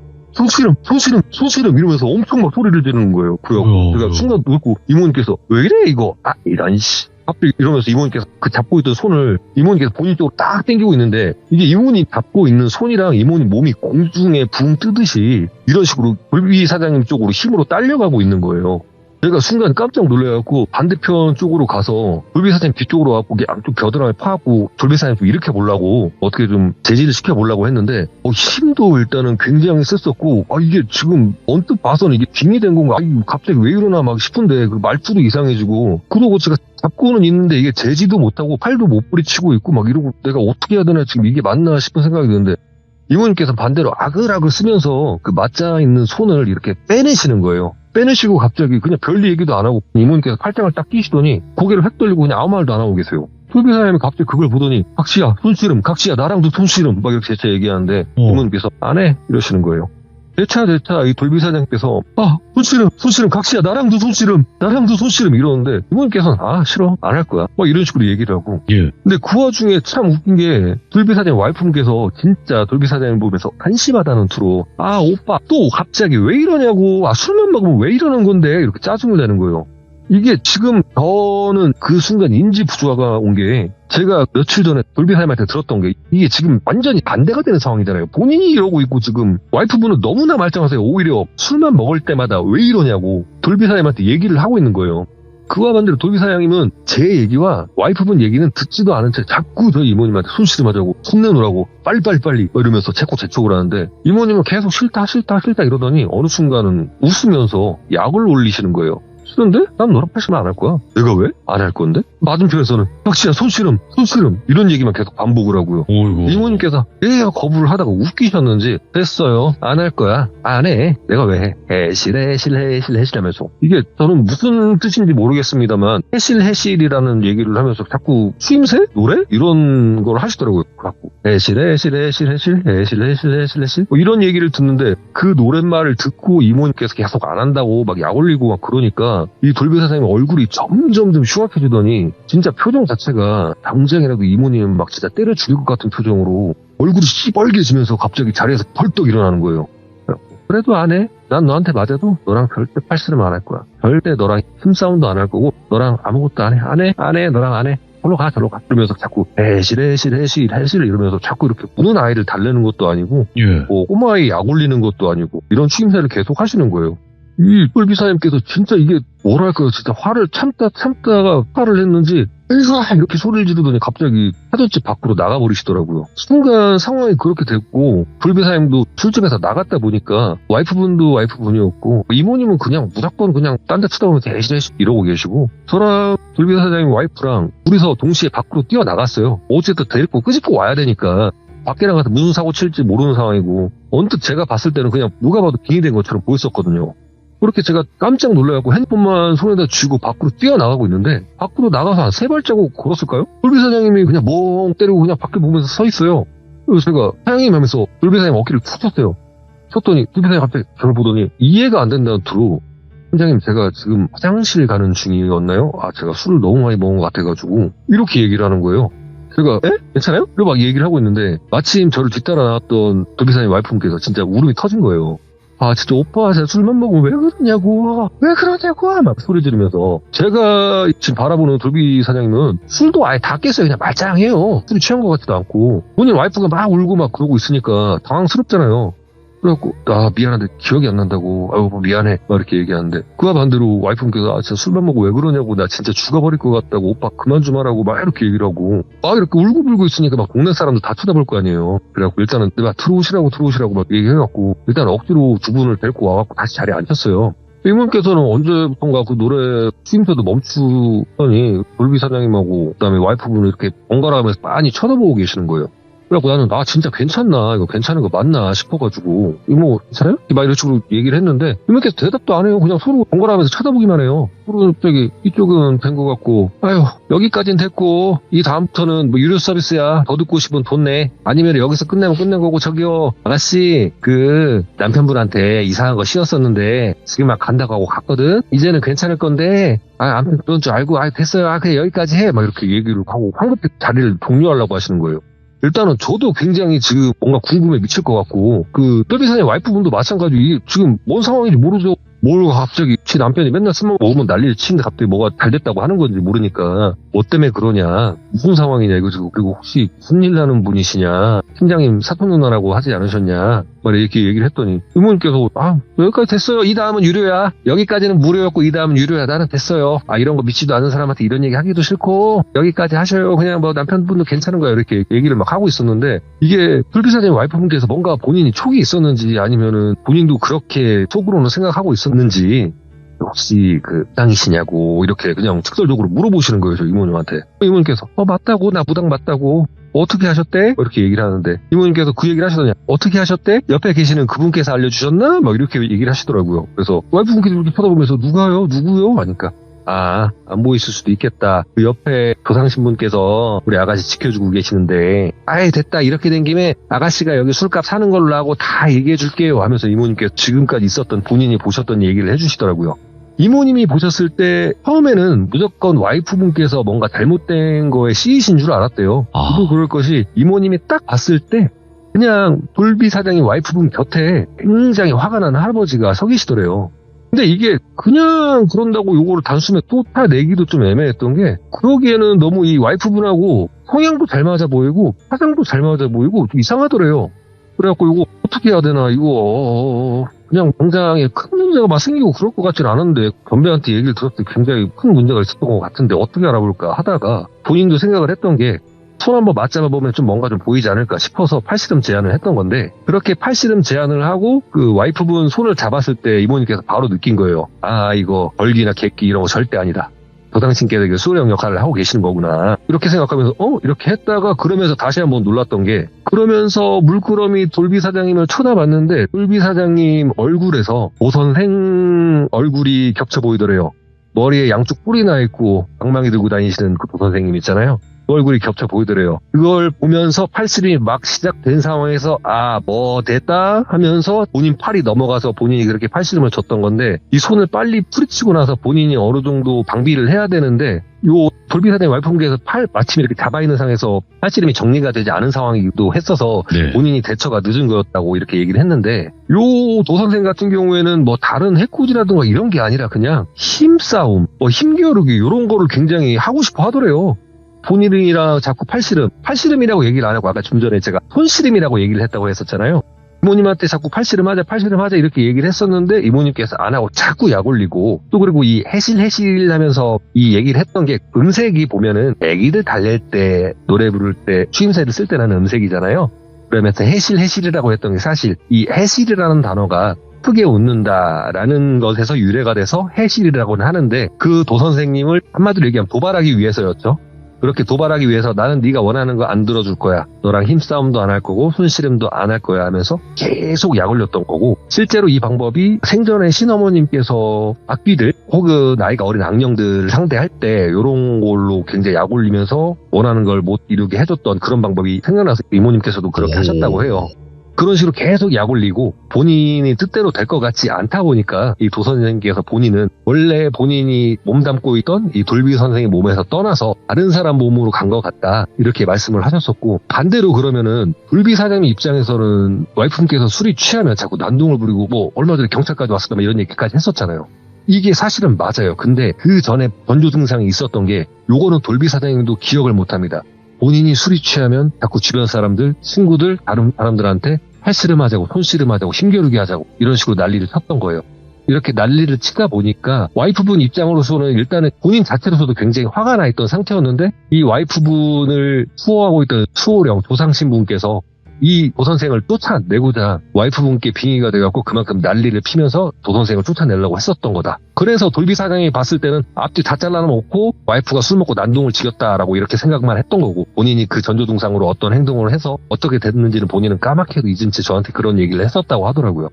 손씨름 이러면서 엄청 막 소리를 지르는 거예요. 그래갖고 제가 순간 놀고 이모님께서 왜 이래 이거 이런 씨 갑자기 이러면서 이모님께서 그 잡고 있던 손을 이모님께서 본인 쪽으로 딱 당기고 있는데 이게 이모님 잡고 있는 손이랑 이모님 몸이 공중에 붕 뜨듯이 이런 식으로 돌비 사장님 쪽으로 힘으로 딸려가고 있는 거예요. 제가 순간 깜짝 놀래갖고 반대편 쪽으로 가서 돌비 사장님 뒤쪽으로 와갖고 양쪽 겨드랑이 파갖고 돌비 사장님 좀 일으켜보려고 어떻게 좀 제지를 시켜보려고 했는데 힘도 일단은 굉장히 셌었고 이게 지금 언뜻 봐서는 이게 빙이 된 건가 갑자기 왜 이러나 막 싶은데 그 말투도 이상해지고 그러고 제가 잡고는 있는데 이게 제지도 못하고 팔도 못 부리치고 있고 막 이러고 내가 어떻게 해야 되나 지금 이게 맞나 싶은 생각이 드는데 이모님께서 반대로 아글아글 쓰면서 그 맞자 있는 손을 이렇게 빼내시는 거예요. 빼내시고 갑자기 그냥 별리 얘기도 안 하고 이모님께서 팔짱을 딱 끼시더니 고개를 획 돌리고 그냥 아무 말도 안 하고 계세요. 돌비사장님이 갑자기 그걸 보더니 각시야 나랑도 손씨름 막 이렇게 재차 얘기하는데 이모님께서 안 해 이러시는 거예요. 재차 이 돌비사장님께서 손씨름 각시야 나랑도 손씨름 이러는데 이모님께서는 싫어 안 할 거야 막 이런 식으로 얘기를 하고 근데 그 와중에 참 웃긴 게 돌비사장님 와이프분께서 진짜 돌비사장님 보면서 한심하다는 투로 오빠 또 갑자기 왜 이러냐고 술만 먹으면 왜 이러는 건데 이렇게 짜증을 내는 거예요. 이게 지금 저는 그 순간 인지 부조화가 온 게 제가 며칠 전에 돌비 사장님한테 들었던 게 이게 지금 완전히 반대가 되는 상황이잖아요. 본인이 이러고 있고 지금 와이프분은 너무나 말짱하세요. 오히려 술만 먹을 때마다 왜 이러냐고 돌비 사장님한테 얘기를 하고 있는 거예요. 그와 반대로 돌비 사장님은 제 얘기와 와이프분 얘기는 듣지도 않은 채 자꾸 저희 이모님한테 손씨름하자고 손내놓으라고 빨리 이러면서 자꾸 재촉을 하는데 이모님은 계속 싫다 이러더니 어느 순간은 웃으면서 약을 올리시는 거예요. 싫은데? 난 너랑 팔씨름 안 할 거야. 내가 왜? 안 할 건데? 맞은편에서는 혁씨야 손씨름 이런 얘기만 계속 반복을 하고요. 어이구. 이모님께서 얘가 거부를 하다가 웃기셨는지 됐어요. 안 할 거야. 안 해. 내가 왜 해? 해실하면서 이게 저는 무슨 뜻인지 모르겠습니다만 해실이라는 얘기를 하면서 자꾸 추임새? 노래? 이런 걸 하시더라고요. 갖고 해실 뭐 이런 얘기를 듣는데 그 노랫말을 듣고 이모님께서 계속 안 한다고 막 약 올리고 막 그러니까 이 돌비 사장님 얼굴이 점점 흉악해지더니 진짜 표정 자체가 당장이라도 이모님 막 진짜 때려 죽일 것 같은 표정으로 얼굴이 시뻘개지면서 갑자기 자리에서 벌떡 일어나는 거예요. 그래도 안 해. 난 너한테 맞아도 너랑 절대 팔씨름 안 할 거야. 절대 너랑 힘싸움도 안 할 거고 너랑 아무것도 안 해. 안 해. 너랑 안 해. 절로 가. 이러면서 자꾸 해실 이러면서 자꾸 이렇게 우는 아이를 달래는 것도 아니고 예. 뭐 꼬마아이 약 올리는 것도 아니고 이런 추임새를 계속 하시는 거예요. 이 똘비사님께서 진짜 이게 뭐랄까요, 진짜 화를 참다가 화를 했는지 이렇게 소리를 지르더니 갑자기 사돈집 밖으로 나가버리시더라고요. 순간 상황이 그렇게 됐고 돌비사님도 술집에서 나갔다 보니까 와이프분도 와이프분이었고 이모님은 그냥 무조건 그냥 딴 데 쳐다보면서 애시애시 이러고 계시고 저랑 돌비사장님 와이프랑 둘이서 동시에 밖으로 뛰어나갔어요. 어쨌든 데리고 끄집고 와야 되니까 밖에 나가서 무슨 사고 칠지 모르는 상황이고 언뜻 제가 봤을 때는 그냥 누가 봐도 빙이 된 것처럼 보였었거든요. 그렇게 제가 깜짝 놀라갖고 핸드폰만 손에다 쥐고 밖으로 뛰어나가고 있는데 밖으로 나가서 한 3발자국 걸었을까요? 돌비 사장님이 그냥 멍 때리고 그냥 밖에 보면서 서 있어요. 그래서 제가 사장님 하면서 돌비 사장님 어깨를 툭 쳤어요. 쳤더니 돌비 사장님 갑자기 저를 보더니 이해가 안 된다는 투로 선장님 제가 지금 화장실 가는 중이었나요? 제가 술을 너무 많이 먹은 것 같아가지고 이렇게 얘기를 하는 거예요. 제가 괜찮아요? 이러고 막 얘기를 하고 있는데 마침 저를 뒤따라 나왔던 돌비 사장님 와이프분께서 진짜 울음이 터진 거예요. 진짜 오빠 제가 술만 먹으면 왜 그러냐고 막 소리 지르면서 제가 지금 바라보는 돌비 사장님은 술도 아예 다 깼어요. 그냥 말짱해요. 술이 취한 것 같지도 않고 본인 와이프가 막 울고 막 그러고 있으니까 당황스럽잖아요. 그래갖고 미안한데 기억이 안 난다고 뭐 미안해 막 이렇게 얘기하는데 그와 반대로 와이프분께서 진짜 술만 먹고 왜 그러냐고 나 진짜 죽어버릴 것 같다고 오빠 그만 좀 하라고 막 이렇게 얘기를 하고 이렇게 울고불고 있으니까 막 동네 사람들 다 쳐다볼 거 아니에요. 그래갖고 일단은 내가 들어오시라고 막 얘기해갖고 일단 억지로 두 분을 데리고 와갖고 다시 자리에 앉혔어요. 이모님께서는 언제부턴가 그 노래 추임새도 멈추더니 돌비 사장님하고 그다음에 와이프분을 이렇게 번갈아 가면서 빤히 쳐다보고 계시는 거예요. 그래갖고 나는 진짜 괜찮나 이거 괜찮은 거 맞나 싶어가지고 이모 괜찮아요? 막 이런 식으로 얘기를 했는데 이모께서 대답도 안 해요. 그냥 서로 번갈아가면서 쳐다보기만 해요. 서로 갑자기 이쪽은 된 거 같고 여기까지는 됐고 이 다음부터는 뭐 유료 서비스야. 더 듣고 싶으면 돈 내. 아니면 여기서 끝내면 끝낸 거고 저기요 아가씨 그 남편분한테 이상한 거 씌웠었는데 지금 막 간다고 하고 갔거든. 이제는 괜찮을 건데 아무튼 그런 줄 알고 됐어요. 그냥 여기까지 해. 막 이렇게 얘기를 하고 황급히 자리를 종료하려고 하시는 거예요. 일단은 저도 굉장히 지금 뭔가 궁금해 미칠 것 같고 그 똘비사님 와이프분도 마찬가지로 지금 뭔 상황인지 모르죠. 뭘 갑자기 지 남편이 맨날 술만 먹으면 난리를 치는데 갑자기 뭐가 잘 됐다고 하는 건지 모르니까 뭐 때문에 그러냐 무슨 상황이냐 이거 지금 그리고 혹시 무슨 일 나는 분이시냐 팀장님 사돈 누나라고 하지 않으셨냐 막 이렇게 얘기를 했더니 이모님께서 여기까지 됐어요. 이 다음은 유료야. 여기까지는 무료였고 이 다음은 유료야. 나는 됐어요. 이런 거 믿지도 않은 사람한테 이런 얘기 하기도 싫고 여기까지 하셔요. 그냥 뭐 남편분도 괜찮은 거야 이렇게 얘기를 막 하고 있었는데 이게 불비사님 와이프분께서 뭔가 본인이 촉이 있었는지 아니면은 본인도 그렇게 속으로는 생각하고 있었는지 혹시 그 부당이시냐고 이렇게 그냥 직설적으로 물어보시는 거예요. 저 이모님한테. 이모님께서 맞다고 나 부당 맞다고 어떻게 하셨대? 이렇게 얘기를 하는데 이모님께서 그 얘기를 하시더니 어떻게 하셨대? 옆에 계시는 그분께서 알려주셨나? 막 이렇게 얘기를 하시더라고요. 그래서 와이프분께서 이렇게 쳐다보면서 누가요? 누구요? 하니까 안 보이실 수도 있겠다. 그 옆에 조상신분께서 우리 아가씨 지켜주고 계시는데 됐다. 이렇게 된 김에 아가씨가 여기 술값 사는 걸로 하고 다 얘기해 줄게요 하면서 이모님께서 지금까지 있었던 본인이 보셨던 얘기를 해주시더라고요. 이모님이 보셨을 때 처음에는 무조건 와이프분께서 뭔가 잘못된 거에 씨이신 줄 알았대요. 그리고 그럴 것이 이모님이 딱 봤을 때 그냥 돌비 사장님 와이프분 곁에 굉장히 화가 나는 할아버지가 서 계시더래요. 근데 이게 그냥 그런다고 요거를 단숨에 또 타내기도 좀 애매했던 게, 그러기에는 너무 이 와이프분하고 성향도 잘 맞아 보이고 사상도 잘 맞아 보이고 좀 이상하더래요. 그래갖고 이거 어떻게 해야 되나, 이거 그냥 당장에 큰 문제가 막 생기고 그럴 것 같지는 않은데, 건배한테 얘기를 들었을 때 굉장히 큰 문제가 있었던 것 같은데 어떻게 알아볼까 하다가 본인도 생각을 했던 게, 손 한번 맞잡아 보면 좀 뭔가 좀 보이지 않을까 싶어서 팔씨름 제안을 했던 건데, 그렇게 팔씨름 제안을 하고 그 와이프분 손을 잡았을 때 이모님께서 바로 느낀 거예요. 아, 이거 벌기나 객기 이런 거 절대 아니다. 저 당신께서 수호령 역할을 하고 계시는 거구나, 이렇게 생각하면서 이렇게 했다가, 그러면서 다시 한번 놀랐던 게, 그러면서 물끄러미 돌비 사장님을 쳐다봤는데 돌비 사장님 얼굴에서 도선생 얼굴이 겹쳐 보이더래요. 머리에 양쪽 뿔이 나 있고 방망이 들고 다니시는 그 도선생님 있잖아요. 그 얼굴이 겹쳐 보이더래요. 그걸 보면서 팔씨름이 막 시작된 상황에서 뭐 됐다 하면서 본인 팔이 넘어가서 본인이 그렇게 팔씨름을 졌던 건데, 이 손을 빨리 풀이치고 나서 본인이 어느 정도 방비를 해야 되는데, 요 돌비 사장님 와이프분께서 팔 마침 이렇게 잡아있는 상황에서 팔씨름이 정리가 되지 않은 상황이기도 했어서 네. 본인이 대처가 늦은 거였다고 이렇게 얘기를 했는데, 요 도선생 같은 경우에는 뭐 다른 해코지라든가 이런 게 아니라 그냥 힘싸움, 힘겨루기 이런 거를 굉장히 하고 싶어 하더래요. 본인이랑 자꾸 팔씨름이라고 얘기를 안 하고, 아까 좀 전에 제가 손씨름이라고 얘기를 했다고 했었잖아요. 이모님한테 자꾸 팔씨름 하자 이렇게 얘기를 했었는데, 이모님께서 안 하고 자꾸 약 올리고, 또 그리고 이 해실 하면서 이 얘기를 했던 게, 음색이 보면은 애기들 달랠 때 노래 부를 때 추임새를 쓸 때 나는 음색이잖아요. 그러면서 해실이라고 했던 게, 사실 이 해실이라는 단어가 크게 웃는다라는 것에서 유래가 돼서 해실이라고는 하는데, 그 도선생님을 한마디로 얘기하면 도발하기 위해서였죠. 그렇게 도발하기 위해서 나는 네가 원하는 거 안 들어줄 거야, 너랑 힘싸움도 안 할 거고 손씨름도 안 할 거야 하면서 계속 약 올렸던 거고, 실제로 이 방법이 생전에 신어머님께서 악귀들 혹은 나이가 어린 악령들을 상대할 때 이런 걸로 굉장히 약 올리면서 원하는 걸 못 이루게 해줬던 그런 방법이 생각나서 이모님께서도 그렇게 하셨다고 해요. 그런 식으로 계속 약 올리고 본인이 뜻대로 될 것 같지 않다 보니까 이 도선생님께서 본인은 원래 본인이 몸담고 있던 이 돌비 선생의 몸에서 떠나서 다른 사람 몸으로 간 것 같다, 이렇게 말씀을 하셨었고, 반대로 그러면은 돌비 사장님 입장에서는 와이프분께서 술이 취하면 자꾸 난동을 부리고 뭐 얼마 전에 경찰까지 왔었다 이런 얘기까지 했었잖아요. 이게 사실은 맞아요. 근데 그 전에 전조 증상이 있었던 게, 요거는 돌비 사장님도 기억을 못합니다. 본인이 술이 취하면 자꾸 주변 사람들, 친구들, 다른 사람들한테 팔씨름 하자고 손씨름 하자고 힘겨루기 하자고 이런 식으로 난리를 쳤던 거예요. 이렇게 난리를 치다 보니까 와이프분 입장으로서는 일단은 본인 자체로서도 굉장히 화가 나 있던 상태였는데, 이 와이프분을 수호하고 있던 수호령 조상신분께서 이 도선생을 쫓아내고자 와이프분께 빙의가 돼갖고 그만큼 난리를 피면서 도선생을 쫓아내려고 했었던 거다. 그래서 돌비 사장이 봤을 때는 앞뒤 다 잘라놓고 와이프가 술 먹고 난동을 지겼다라고 이렇게 생각만 했던 거고, 본인이 그 전조증상으로 어떤 행동을 해서 어떻게 됐는지는 본인은 까맣게도 잊은 채 저한테 그런 얘기를 했었다고 하더라고요.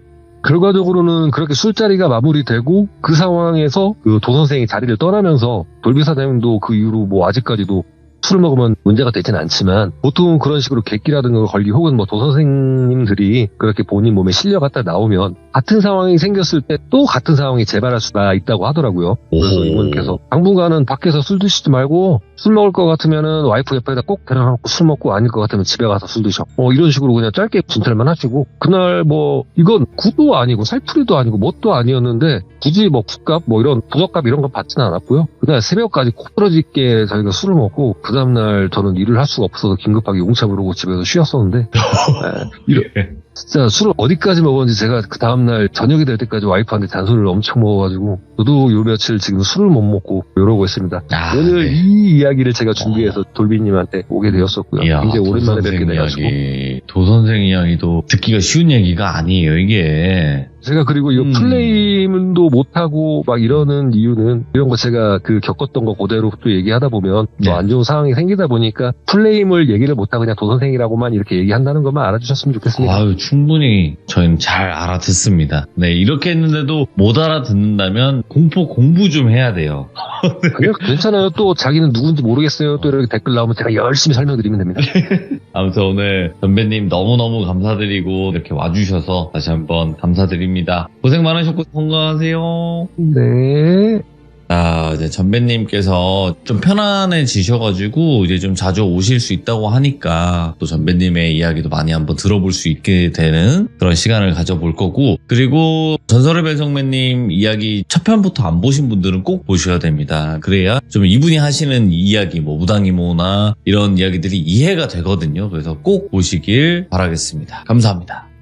결과적으로는 그렇게 술자리가 마무리되고, 그 상황에서 그 도선생이 자리를 떠나면서 돌비 사장님도 그 이후로 뭐 아직까지도 술을 먹으면 문제가 되진 않지만, 보통 그런 식으로 객기라든가 걸리 혹은 뭐 도선생님들이 그렇게 본인 몸에 실려갔다 나오면 같은 상황이 생겼을 때 또 같은 상황이 재발할 수가 있다고 하더라고요. 그래서 이모님께서 당분간은 밖에서 술 드시지 말고, 술 먹을 것 같으면은 와이프 옆에다 꼭 데려가고, 술 먹고 아닐 것 같으면 집에 가서 술 드셔, 이런 식으로 그냥 짧게 진찰만 하시고, 그날 뭐 이건 구도 아니고 살풀이도 아니고 뭣도 아니었는데 굳이 뭐 국값 뭐 이런 부적값 이런 거 받지는 않았고요. 그날 새벽까지 코부러지게 저희가 술을 먹고, 그 다음날 저는 일을 할 수가 없어서 긴급하게 용차 부르고 집에서 쉬었었는데 진짜 술을 어디까지 먹었는지 제가 그 다음날 저녁이 될 때까지 와이프한테 잔소리를 엄청 먹어가지고, 저도 요 며칠 지금 술을 못 먹고 이러고 있습니다. 오늘 네. 이 이야기를 제가 준비해서 돌비님한테 오게 되었었고요. 이야, 굉장히 오랜만에 뵙게 도선생 돼가지고. 이야기, 도선생 이야기도 듣기가 쉬운 얘기가 아니에요, 이게. 제가 그리고 이 플레임도 못하고 막 이러는 이유는, 이런 거 제가 그 겪었던 거 그대로 또 얘기하다 보면 네. 더 안 좋은 상황이 생기다 보니까 플레임을 얘기를 못하고 그냥 도선생이라고만 이렇게 얘기한다는 것만 알아주셨으면 좋겠습니다. 아유, 충분히 저희는 잘 알아듣습니다. 네, 이렇게 했는데도 못 알아듣는다면 공부 좀 해야 돼요. 그냥 괜찮아요. 또 자기는 누군지 모르겠어요. 또 이렇게 댓글 나오면 제가 열심히 설명드리면 됩니다. 아무튼 오늘 전배님 너무너무 감사드리고 이렇게 와주셔서 다시 한번 감사드립니다. 고생 많으셨고 건강하세요. 네. 자, 이제 전배님께서 좀 편안해지셔가지고 이제 좀 자주 오실 수 있다고 하니까 또 전배님의 이야기도 많이 한번 들어볼 수 있게 되는 그런 시간을 가져볼 거고, 그리고 전설의 배성매님 이야기 첫 편부터 안 보신 분들은 꼭 보셔야 됩니다. 그래야 좀 이분이 하시는 이야기, 뭐 무당이모나 이런 이야기들이 이해가 되거든요. 그래서 꼭 보시길 바라겠습니다. 감사합니다.